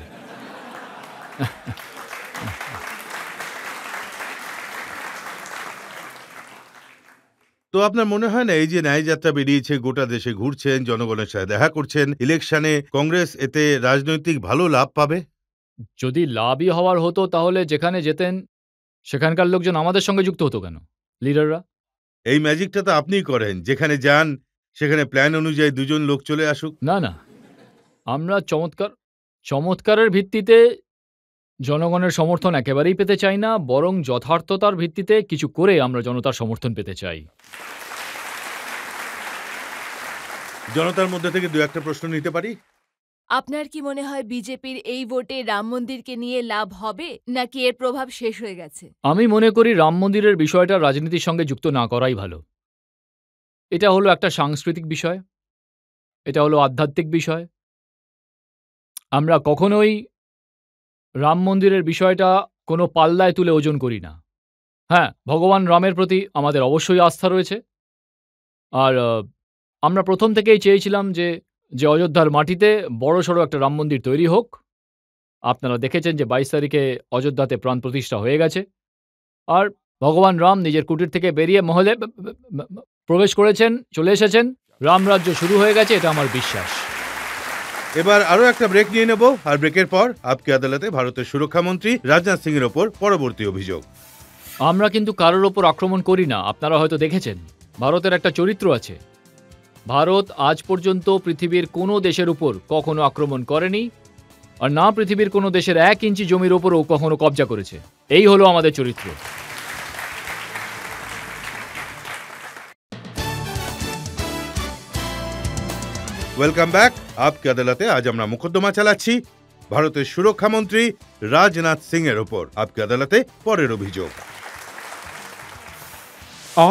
তো আপনার মনে হয় না এই যে ন্যায় যাত্রা বেরিয়েছে, গোটা দেশে ঘুরছেন, জনগণের সাথে দেখা করছেন, ইলেকশনে কংগ্রেস এতে রাজনৈতিক ভালো লাভ পাবে? যদি লাভই হওয়ার হতো তাহলে যেখানে যেতেন সেখানকার লোকজন আমাদের সঙ্গে যুক্ত হতো কেন? লিডাররা? এই ম্যাজিকটা তো আপনিই করেন, যেখানে যান সেখানে প্ল্যান অনুযায়ী দুজন লোক চলে আসুক। না, না। আমরা চমৎকারের ভিত্তিতে জনগণের সমর্থন একেবারেই পেতে চাই না। বরং যথার্থতার ভিত্তিতে কিছু করে আমরা জনতার সমর্থন পেতে চাই। জনতার মধ্যে থেকে দু একটা প্রশ্ন নিতে পারি? আপনার কি মনে হয় বিজেপির এই ভোটে রাম মন্দিরকে নিয়ে লাভ হবে নাকি এর প্রভাব শেষ হয়ে গেছে? আমি মনে করি রাম মন্দিরের বিষয়টা রাজনীতির সঙ্গে যুক্ত না করাই ভালো। এটা হলো একটা সাংস্কৃতিক বিষয়। এটা হলো আধ্যাত্মিক বিষয়। আমরা কখনোই রাম মন্দিরের বিষয়টা কোনো পাল্লায় তুলে ওজন করি না। হ্যাঁ, ভগবান রামের প্রতি আমাদের অবশ্যই আস্থা রয়েছে। আর আমরা প্রথম থেকেই চেয়েছিলাম যে অযোধ্যার মাটিতে বড়সড় একটা রাম মন্দির তৈরি হোক। আপনারা দেখেছেন যে ২২ তারিখে অযোধ্যাতে প্রাণ প্রতিষ্ঠা হয়ে গেছে। আর ভগবান রাম নিজের কুটির থেকে বেরিয়ে মহলে প্রবেশ করেছেন, চলে এসেছেন। রামরাজ্য শুরু হয়ে গেছে, এটা আমার বিশ্বাস। এবার আরো একটা ব্রেক নিয়ে নেব, আর ব্রেকের পর আপকে আদালতে ভারতের সুরক্ষা মন্ত্রী রাজনাথ সিং এর ওপর পরবর্তী অভিযোগ। আমরা কিন্তু কারোর ওপর আক্রমণ করি না, আপনারা হয়তো দেখেছেন। ভারতের একটা চরিত্র আছে। ভারত আজ পর্যন্ত পৃথিবীর কোনো দেশের উপর কখনো আক্রমণ করেনি, আর না পৃথিবীর কোনো দেশের ১ ইঞ্চি জমির ওপরও কখনো কব্জা করেছে। এই হলো আমাদের চরিত্র। Welcome back. আপকে আদালতে আজ আমরা মোকদ্দমা চালাচ্ছি ভারতের সুরক্ষা মন্ত্রী রাজনাথ সিং এর ওপর। আপকে আদালতে পরের অভিযোগ।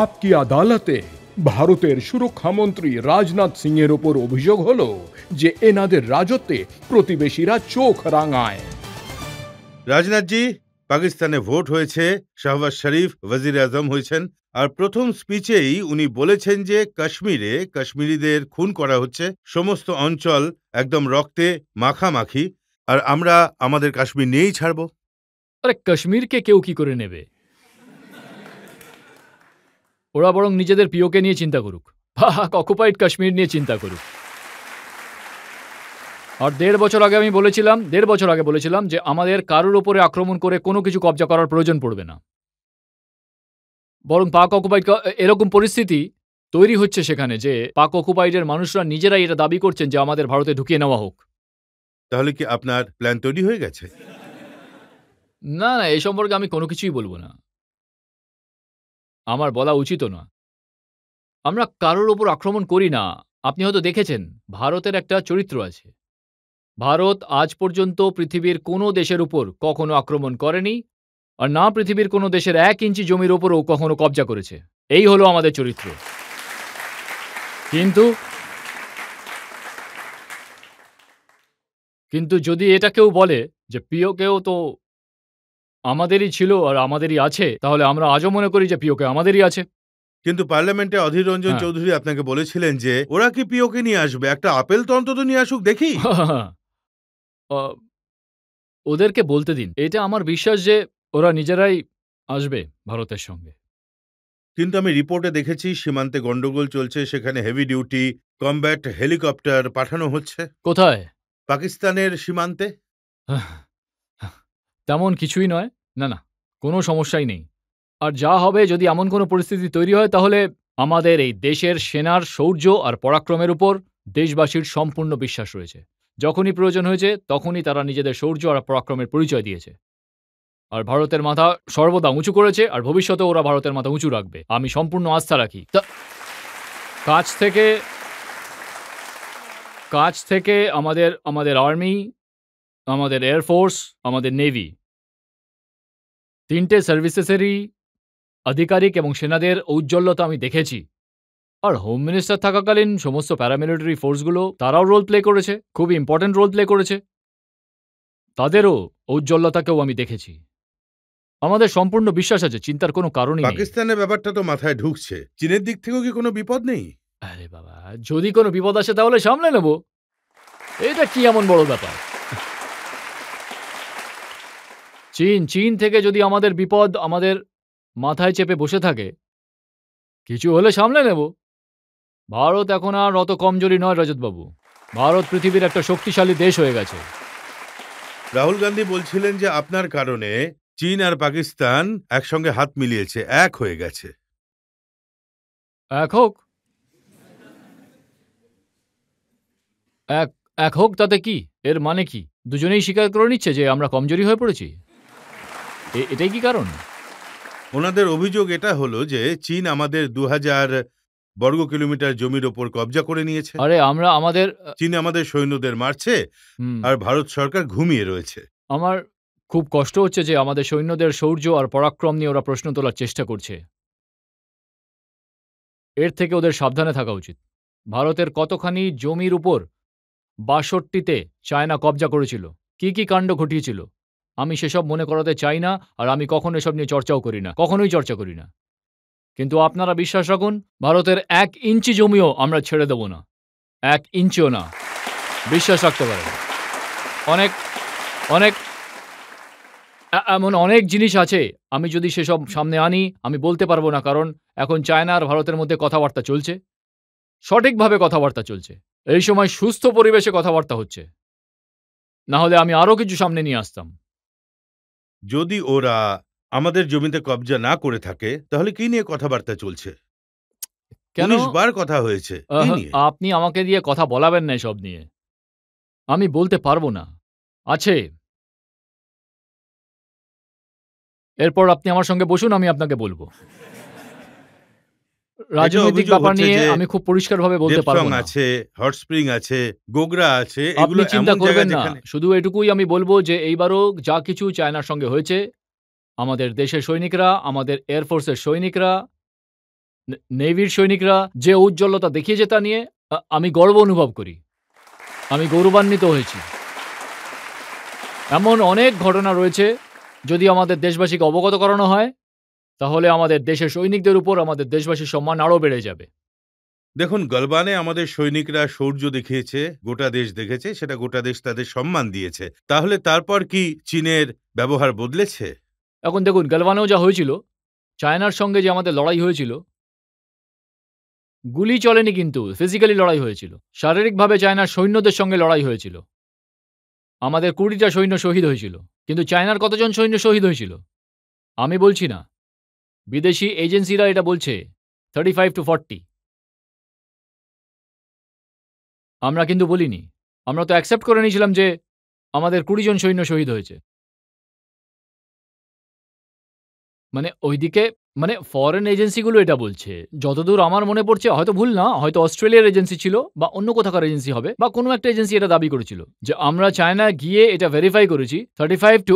আপকি আদালতে ভারতের সুরক্ষামন্ত্রী রাজনাথ সিং এর ওপর অভিযোগ হলো যে এনাদের রাজত্বে প্রতিবেশীরা চোখ রাঙায়। রাজনাথজি, পাকিস্তানে ভোট হয়েছে, শাহবাজ শরীফ ওয়াজির আজম হয়েছেন, আর প্রথম স্পিচেই উনি বলেছেন যে কাশ্মীরে কাশ্মীরিদের খুন করা হচ্ছে, সমস্ত অঞ্চল একদম রক্তে মাখামাখি, আর আমরা আমাদের কাশ্মীর নিয়েই ছাড়ব। আরে কাশ্মীরকে কেউ কি করে নেবে? ওরা বরং নিজেদের পিওকে নিয়ে চিন্তা করুক, অকুপাইড কাশ্মীর নিয়ে চিন্তা করুক। আর ১.৫ বছর আগে আমি বলেছিলাম, ১.৫ বছর আগে বলেছিলাম যে আমাদের কারোর ওপরে আক্রমণ করে কোনো কিছু কব্জা করার প্রয়োজন পড়বে না। বরং পাক অকুপাইড এরকম পরিস্থিতি তৈরি হচ্ছে সেখানে যে পাক অকুপাইডের মানুষরা নিজেরাই এটা দাবি করছেন যে আমাদের ভারতে ঢুকিয়ে নেওয়া হোক। তাহলে কি আপনার প্ল্যান তৈরি হয়ে গেছে? না, এই সম্পর্কে আমি কোনো কিছুই বলবো না। আমার বলা উচিতও না। আমরা কারোর ওপর আক্রমণ করি না। আপনি হয়তো দেখেছেন, ভারতের একটা চরিত্র আছে। ভারত আজ পর্যন্ত পৃথিবীর কোনো দেশের উপর কখনো আক্রমণ করেনি, আর না পৃথিবীর কোনো দেশের ১ ইঞ্চি জমির ওপরও কখনো কব্জা করেছে। এই হলো আমাদের চরিত্র। কিন্তু যদি এটা কেউ বলে যে পিওকেও তো আমাদেরই ছিল আর আমাদেরই আছে, তাহলে আমরা আজও মনে করি যে পিওকে আমাদেরই আছে। কিন্তু পার্লামেন্টে অধীর রঞ্জন হ্যাঁ। চৌধুরী আপনাকে বলেছিলেন যে ওরা কি পিওকে নিয়ে আসবে, একটা আপেল তো অন্তত নিয়ে আসুক দেখি। ওদেরকে বলতে দিন। এটা আমার বিশ্বাস যে ওরা নিজেরাই আসবে ভারতের সঙ্গে। কিন্তু আমি রিপোর্টে দেখেছি সীমান্তে গন্ডগোল চলছে, সেখানে হেভি ডিউটি কমব্যাট হেলিকপ্টার পাঠানো হচ্ছে কোথায়? পাকিস্তানের সীমান্তে। তেমন কিছুই নয়। না, কোনো সমস্যাই নেই। আর যা হবে, যদি এমন কোনো পরিস্থিতি তৈরি হয়, তাহলে আমাদের এই দেশের সেনার শৌর্য আর পরাক্রমের উপর দেশবাসীর সম্পূর্ণ বিশ্বাস রয়েছে। যখনই প্রয়োজন হয়েছে তখনই তারা নিজেদের শৌর্য আর পরাক্রমের পরিচয় দিয়েছে। আর ভারতের মাথা সর্বদা উঁচু করেছে, আর ভবিষ্যতেও ওরা ভারতের মাথা উঁচু রাখবে। আমি সম্পূর্ণ আস্থা রাখি। কাছ থেকে আমাদের আর্মি, আমাদের এয়ারফোর্স, আমাদের নেভি, ৩টে সার্ভিসেসেরই আধিকারিক এবং সেনাদের ঔজ্জ্বল্যতা আমি দেখেছি। আর হোম মিনিস্টার থাকাকালীন সমস্ত প্যারামিলিটারি ফোর্সগুলো তারাও রোল প্লে করেছে, খুব ইম্পর্টেন্ট রোল প্লে করেছে। তাদেরও ঔজ্জ্বল্যতাকেও আমি দেখেছি। আমাদের সম্পূর্ণ বিশ্বাস আছে, চিন্তার কোনো কারণই নেই। পাকিস্তানের ব্যাপারটা তো মাথায় ঢুকছে, চীনের দিক থেকেও কি কোনো বিপদ নেই? আরে বাবা, যদি কোনো বিপদ আসে তাহলে সামলে নেব। এটা কি এমন বড় ব্যাপার? চীন থেকে যদি আমাদের বিপদ আমাদের মাথায় চেপে বসে থাকে, কিছু হলে সামলে নেব। ভারত এখন আর অত কমজোরি নয় রজতবাবু। ভারত পৃথিবীর একটা শক্তিশালী দেশ হয়ে গেছে। রাহুল গান্ধী বলছিলেন যে আপনার কারণে চীন আর পাকিস্তান একসঙ্গে হাত মিলিয়েছে, এক হয়ে গেছে। এক হোক, এক হোক, তাতে কি? এর মানে কি? দুজনেই স্বীকার করে নিচ্ছে যে আমরা কমজোরি হয়ে পড়েছি? এটাই কি কারণ? ওনাদের অভিযোগ এটা হলো যে চীন আমাদের ২০০০ বর্গ কিলোমিটার জমির ওপর কব্জা করে নিয়েছে। আরে আমরা আমাদের চীন আমাদের সৈন্যদের মারছে, আর ভারত সরকার ঘুমিয়ে রয়েছে। আমার খুব কষ্ট হচ্ছে যে আমাদের সৈন্যদের শৌর্য আর পরাক্রম নিয়ে ওরা প্রশ্ন তোলার চেষ্টা করছে। এর থেকে ওদের সাবধানে থাকা উচিত। ভারতের কতখানি জমির উপর ৬২তে চায়না কব্জা করেছিল, কি কাণ্ড ঘটিয়েছিল, আমি সেসব মনে করাতে চাই না, আর আমি কখনো এসব নিয়ে চর্চাও করি না, কখনোই চর্চা করি না। কিন্তু আপনারা বিশ্বাস রাখুন, ভারতের 1 ইঞ্চি জমিও আমরা ছেড়ে দেব না, 1 ইঞ্চিও না, বিশ্বাস রাখতে পারেন। অনেক অনেক এমন অনেক জিনিস আছে, আমি যদি সেসব সামনে আনি আমি বলতে পারবো না, কারণ এখন চায়না আর ভারতের মধ্যে কথাবার্তা চলছে, সঠিকভাবে কথাবার্তা চলছে। এই সময় সুস্থ পরিবেশে কথাবার্তা হচ্ছে, না হলে আমি আরো কিছু সামনে নিয়ে আসতাম। যদি ওরা আমাদের জমিতে কবজা না করে থাকে তাহলে কি নিয়ে কথাবার্তা চলছে? কেন 19 বার কথা হয়েছে কি নিয়ে? আপনি আমাকে দিয়ে কথা বলাবেন না এসব নিয়ে, আমি বলতে পারবো না। আছে, এরপর আপনি আমার সঙ্গে বসুন, আমি আপনাকে বলবো। রাজনৈতিক অভিযোগ ব্যাপার হচ্ছে নিয়ে যে আমি খুব পরিষ্কারভাবে বলতে পারবো দেবসং না। আছে, হট স্প্রিং আছে, গোগরা আছে, আপনি এগুলো চিন্তা এমন জায়গা করবেন না, যেখানে শুধু এটুকুই আমি বলবো যে এইবারও যা কিছু চায়নার সঙ্গে হয়েছে, আমাদের দেশের সৈনিকরা, আমাদের এয়ারফোর্সের সৈনিকরা, নেভির সৈনিকরা যে ঔজ্জ্বল্যতা দেখিয়েছে তা নিয়ে আমি গর্ব অনুভব করি, আমি গৌরবান্বিত হয়েছি। এমন অনেক ঘটনা রয়েছে, যদি আমাদের দেশবাসীকে অবগত করানো হয় তাহলে আমাদের দেশের সৈনিকদের উপর আমাদের দেশবাসীর সম্মান আরও বেড়ে যাবে। দেখুন, গলবানে আমাদের সৈনিকরা শৌর্য দেখিয়েছে, গোটা দেশ দেখেছে, সেটা গোটা দেশ তাদের সম্মান দিয়েছে। তাহলে তারপর কি চীনের ব্যবহার বদলেছে? এখন দেখুন, গালওয়ানেও যা হয়েছিল, চায়নার সঙ্গে যে আমাদের লড়াই হয়েছিল, গুলি চলেনি, কিন্তু ফিজিক্যালি লড়াই হয়েছিল, শারীরিকভাবে চায়নার সৈন্যদের সঙ্গে লড়াই হয়েছিল। আমাদের 20টা সৈন্য শহীদ হয়েছিল, কিন্তু চায়নার কতজন সৈন্য শহীদ হয়েছিল আমি বলছি না, বিদেশি এজেন্সিরা এটা বলছে 35 to 40। আমরা কিন্তু বলিনি, আমরা তো অ্যাকসেপ্ট করে নিয়েছিলাম যে আমাদের 20 জন সৈন্য শহীদ হয়েছে। মানে ওইদিকে, মানে ফরেন এজেন্সিগুলো এটা বলছে, যতদূর আমার মনে পড়ছে, হয়তো ভুল না, হয়তো অস্ট্রেলিয়ার এজেন্সি ছিল বা অন্য কোথাকার এজেন্সি হবে, বা কোনো একটা এজেন্সি এটা দাবি করেছিল যে আমরা চায়না গিয়ে এটা ভেরিফাই করেছি, 35 to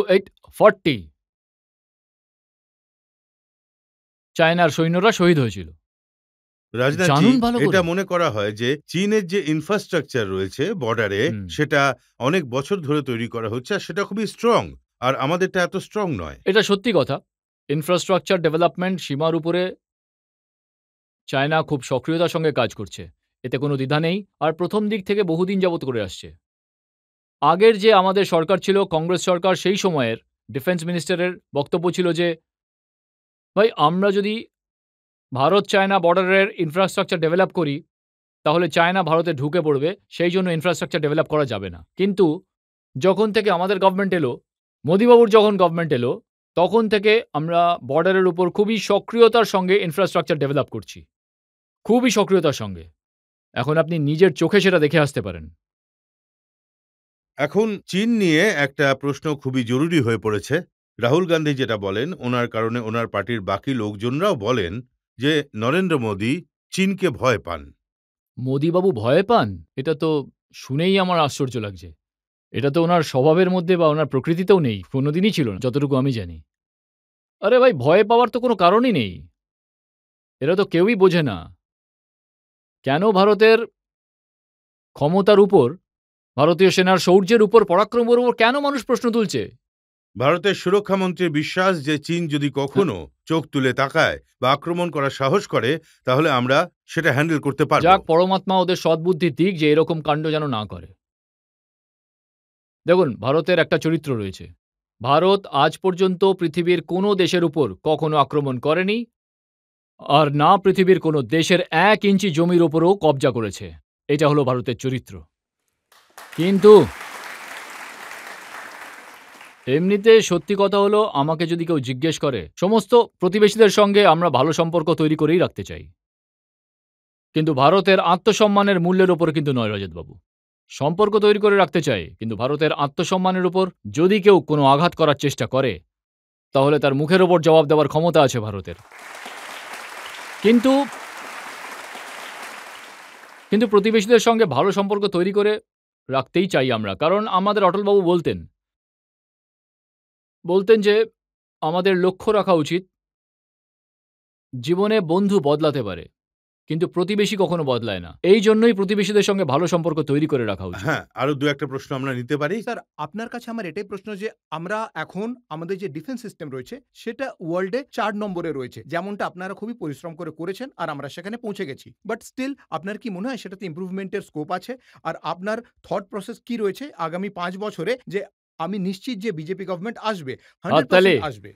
40 চায়নার সৈন্যরা শহীদ হয়েছিল। রাজনাথজি, জানুন ভালো করে। এটা মনে করা হয় যে চীনের যে ইনফ্রাস্ট্রাকচার রয়েছে বর্ডারে, সেটা অনেক বছর ধরে তৈরি করা হচ্ছে আর সেটা খুবই স্ট্রং, আর আমাদেরটা এত স্ট্রং নয়। এটা সত্যি কথা, ইনফ্রাস্ট্রাকচার ডেভেলপমেন্ট সীমার উপরে চায়না খুব সক্রিয়তার সঙ্গে কাজ করছে, এতে কোনো দ্বিধা নেই, আর প্রথম দিক থেকে বহুদিন যাবত করে আসছে। আগের যে আমাদের সরকার ছিল, কংগ্রেস সরকার, সেই সময়ের ডিফেন্স মিনিস্টারের বক্তব্য ছিল যে ভাই, আমরা যদি ভারত চায়না বর্ডারের ইনফ্রাস্ট্রাকচার ডেভেলপ করি তাহলে চায়না ভারতে ঢুকে পড়বে, সেই জন্য ইনফ্রাস্ট্রাকচার ডেভেলপ করা যাবে না। কিন্তু যখন থেকে আমাদের গভর্নমেন্ট এলো, মোদিবাবুর যখন গভর্নমেন্ট এলো, তখন থেকে আমরা বর্ডারের উপর খুবই সক্রিয়তার সঙ্গে ইনফ্রাস্ট্রাকচার ডেভেলপ করছি, খুবই সক্রিয়তার সঙ্গে। এখন আপনি নিজের চোখে সেটা দেখে আসতে পারেন। এখন চীন নিয়ে একটা প্রশ্ন খুবই জরুরি হয়ে পড়েছে। রাহুল গান্ধী যেটা বলেন, ওনার কারণে ওনার পার্টির বাকি লোকজনরাও বলেন যে নরেন্দ্র মোদী চীনকে ভয় পান। মোদিবাবু ভয় পান? এটা তো শুনেই আমার আশ্চর্য লাগছে। এটা তো ওনার স্বভাবের মধ্যে বা ওনার প্রকৃতিতেও নেই, কোনোদিনই ছিল না, যতটুকু আমি জানি। আরে ভাই, ভয় পাওয়ার তো কোনো কারণই নেই, এরা তো কেউই বোঝে না কেন ভারতের ক্ষমতার উপর, ভারতীয় সেনার শৌর্যের উপর, পরাক্রমের উপর কেন মানুষ প্রশ্ন তুলছে। ভারতের সুরক্ষা মন্ত্রীর বিশ্বাস যে চীন যদি কখনো চোখ তুলে তাকায় বা আক্রমণ করার সাহস করে তাহলে আমরা সেটা হ্যান্ডেল করতে পারব। যাক, পরমাত্মা ওদের সদ্বুদ্ধির দিক যে এরকম কাণ্ড যেন না করে। দেখুন, ভারতের একটা চরিত্র রয়েছে, ভারত আজ পর্যন্ত পৃথিবীর কোনো দেশের উপর কখনো আক্রমণ করেনি, আর না পৃথিবীর কোনো দেশের 1 ইঞ্চি জমির উপরও কবজা করেছে। এটা হলো ভারতের চরিত্র। কিন্তু এমনিতে সত্যি কথা হলো, আমাকে যদি কেউ জিজ্ঞেস করে, সমস্ত প্রতিবেশীদের সঙ্গে আমরা ভালো সম্পর্ক তৈরি করেই রাখতে চাই, কিন্তু ভারতের আত্মসম্মানের মূল্যের উপর কিন্তু নয় রজতবাবু। সম্পর্ক তৈরি করে রাখতে চাই, কিন্তু ভারতের আত্মসম্মানের উপর যদি কেউ কোনো আঘাত করার চেষ্টা করে তাহলে তার মুখের ওপর জবাব দেওয়ার ক্ষমতা আছে ভারতের। কিন্তু কিন্তু প্রতিবেশীদের সঙ্গে ভালো সম্পর্ক তৈরি করে রাখতেই চাই আমরা, কারণ আমাদের অটলবাবু বলতেন যে আমাদের লক্ষ্য রাখা উচিত, জীবনে বন্ধু বদলাতে পারে কিন্তু প্রতিবেশী কখনো বদলায় না। এই জন্যই প্রতিবেশীদের সঙ্গে ভালো সম্পর্ক তৈরি করে রাখা উচিত। হ্যাঁ, আরো দু একটা প্রশ্ন আমরা নিতে পারি। স্যার, আপনার কাছে আমার এটাই প্রশ্ন যে আমরা এখন আমাদের যে ডিফেন্স সিস্টেম রয়েছে সেটা ওয়ার্ল্ডে 4 নম্বরে রয়েছে। যেমনটা আপনারা খুবই পরিশ্রম করে করেছেন আর আমরা সেখানে পৌঁছে গেছি। বাট স্টিল আপনার কি মনে হয় সেটাতে ইমপ্রুভমেন্টের স্কোপ আছে? আর আপনার থট প্রসেস কি রয়েছে আগামী 5 বছরে যে আমি নিশ্চিত যে বিজেপি গভর্নমেন্ট আসবে, 100% আসবে।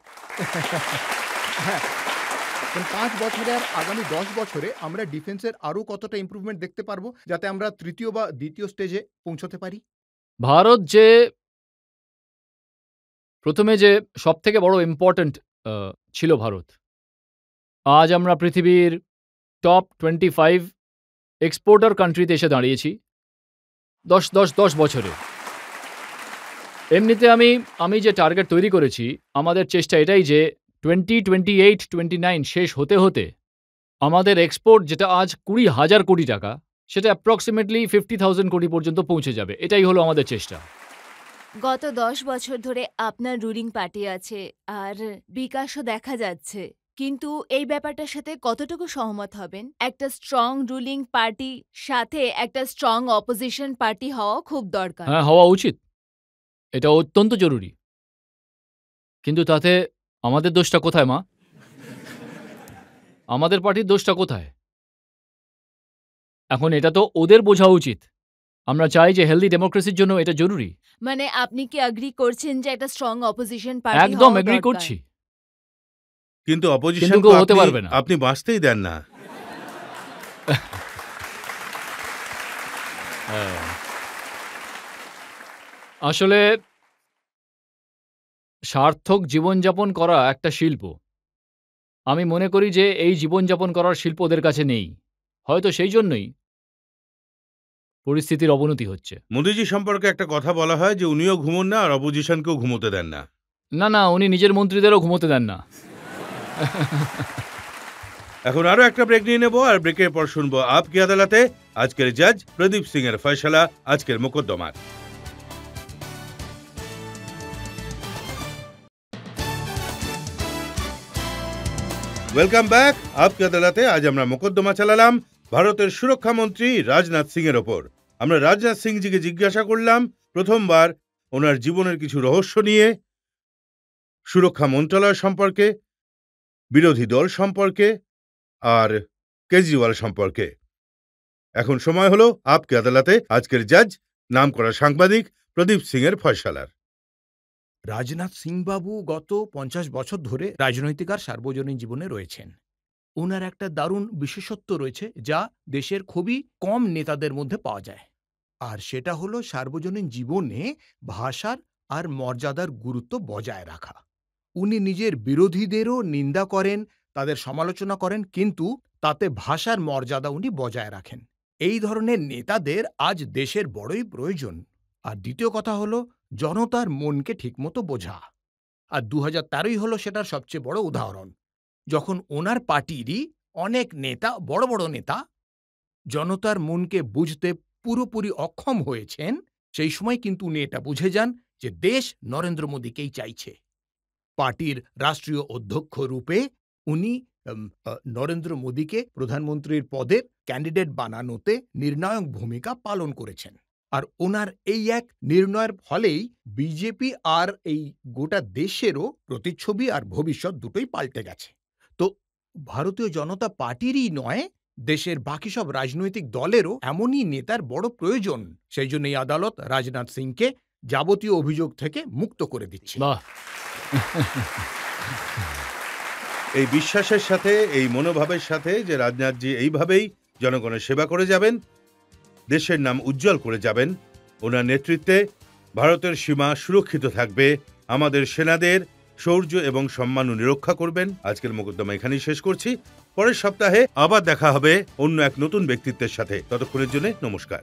হ্যাঁ, 5 বছরে আর আগামী 10 বছরে আমরা ডিফেন্সের আরো কতটা ইমপ্রুভমেন্ট দেখতে পারবো যাতে আমরা তৃতীয় বা দ্বিতীয় স্টেজে পৌঁছতে পারি? ভারত যে প্রথমে যে সবথেকে বড় ইম্পোর্টেন্ট ছিল ভারত। আজ আমরা পৃথিবীর টপ 25 এক্সপোর্টার কান্ট্রিতে এসে দাঁড়িয়েছি 10 বছরে। এমনিতে আমি যে টার্গেট তৈরি করেছি, আমাদের চেষ্টা এটাই যে 2028-29 শেষ হতে হতে আমাদের এক্সপোর্ট যেটা আজ 20,000 কোটি টাকা, সেটা অ্যাপ্রক্সিমেটলি 50,000 কোটি পর্যন্ত পৌঁছে যাবে। এটাই হলো আমাদের চেষ্টা। গত 10 বছর ধরে আপনার রুলিং পার্টি আছে আর বিকাশও দেখা যাচ্ছে, কিন্তু এই ব্যাপারটার সাথে কতটুকু সহমত হবেন? একটা স্ট্রং রুলিং পার্টি সাথে একটা স্ট্রং অপোজিশন পার্টি হওয়া খুব দরকার। হ্যাঁ, হওয়া উচিত। এটা অত্যন্ত জরুরি। কিন্তু তাতে আমাদের দোষটা কোথায় মা? আমাদের পার্টির দোষটা কোথায়? এখন এটা তো ওদের বোঝা উচিত। আমরা চাই যে হেলদি ডেমোক্রেসির জন্য এটা জরুরি। মানে আপনি কি এগ্রি করছেন যে একটা স্ট্রং অপোজিশন পার্টি একদম হওয়া এগ্রি দরকার? করছি। কিন্তু অপোজিশন কিন্তু কেউ হতে পারবে না। আপনি বাঁচতেই দেন না। আসলে সার্থক জীবনযাপন করা একটা শিল্প। আমি মনে করি যে এই জীবনযাপন করার শিল্প ওদের কাছে নেই। হয়তো সেই জন্যই পরিস্থিতির অবনতি হচ্ছে। মোদিজি সম্পর্কে একটা কথা বলা হয় যে উনিও ঘুমোন না আর অপোজিশনকেও ঘুমোতে দেন না। না, উনি নিজের মন্ত্রীদেরও ঘুমোতে দেন না। এখন আরো একটা ব্রেক নিয়ে নেব, আর ব্রেকের পর শুনবো আপ কি আদালতে আজকের জাজ প্রদীপ সিং এর ফয়সালা আজকের মোকদ্দমার। Welcome back. আপ কি আদালতে আজ আমরা মোকদ্দমা চালালাম ভারতের সুরক্ষা মন্ত্রী রাজনাথ সিং এর ওপর। আমরা রাজনাথ সিং জিকে জিজ্ঞাসা করলাম প্রথমবার ওনার জীবনের কিছু রহস্য নিয়ে, সুরক্ষা মন্ত্রণালয় সম্পর্কে, বিরোধী দল সম্পর্কে আর কেজরিওয়াল সম্পর্কে। এখন সময় হলো আপকে আদালতে আজকের জাজ নামকরা সাংবাদিক প্রদীপ সিং এর ফয়সালার। রাজনাথ সিং বাবু গত 50 বছর ধরে রাজনৈতিক আর সার্বজনীন জীবনে রয়েছেন। ওনার একটা দারুণ বিশেষত্ব রয়েছে যা দেশের খুবই কম নেতাদের মধ্যে পাওয়া যায়, আর সেটা হলো সার্বজনীন জীবনে ভাষার আর মর্যাদার গুরুত্ব বজায় রাখা। উনি নিজের বিরোধীদেরও নিন্দা করেন, তাদের সমালোচনা করেন, কিন্তু তাতে ভাষার মর্যাদা উনি বজায় রাখেন। এই ধরনের নেতাদের আজ দেশের বড়ই প্রয়োজন। আর দ্বিতীয় কথা হলো জনতার মনকে ঠিকমতো বোঝা। আর 2013 হলো সেটার সবচেয়ে বড় উদাহরণ, যখন ওনার পার্টিরই অনেক নেতা, বড় বড় নেতা জনতার মনকে বুঝতে পুরোপুরি অক্ষম হয়েছেন। সেই সময় কিন্তু উনি এটা বুঝে যান যে দেশ নরেন্দ্র মোদীকেই চাইছে। পার্টির রাষ্ট্রীয় অধ্যক্ষ রূপে উনি নরেন্দ্র মোদীকে প্রধানমন্ত্রীর পদের ক্যান্ডিডেট বানানোতে নির্ণায়ক ভূমিকা পালন করেছেন। আর ওনার এই এক নির্ণয়ের ফলেই বিজেপি আর এই গোটা দেশেরও প্রতিচ্ছবি আর ভবিষ্যৎ দুটোই পাল্টে গেছে। তো ভারতীয় জনতা পার্টিরই নয়, দেশের বাকি সব রাজনৈতিক দলেরও এমনই নেতার বড় প্রয়োজন। সেই জন্য এই আদালত রাজনাথ সিংকে যাবতীয় অভিযোগ থেকে মুক্ত করে দিচ্ছে। বাহ! এই বিশ্বাসের সাথে, এই মনোভাবের সাথে যে রাজনাথজি এইভাবেই জনগণের সেবা করে যাবেন, দেশের নাম উজ্জ্বল করে যাবেন, ওনার নেতৃত্বে ভারতের সীমা সুরক্ষিত থাকবে, আমাদের সেনাদের শৌর্য এবং সম্মান উনি রক্ষা করবেন। আজকের মোকদ্দমা এখানেই শেষ করছি। পরের সপ্তাহে আবার দেখা হবে অন্য এক নতুন ব্যক্তিত্বের সাথে। ততক্ষণের জন্য নমস্কার।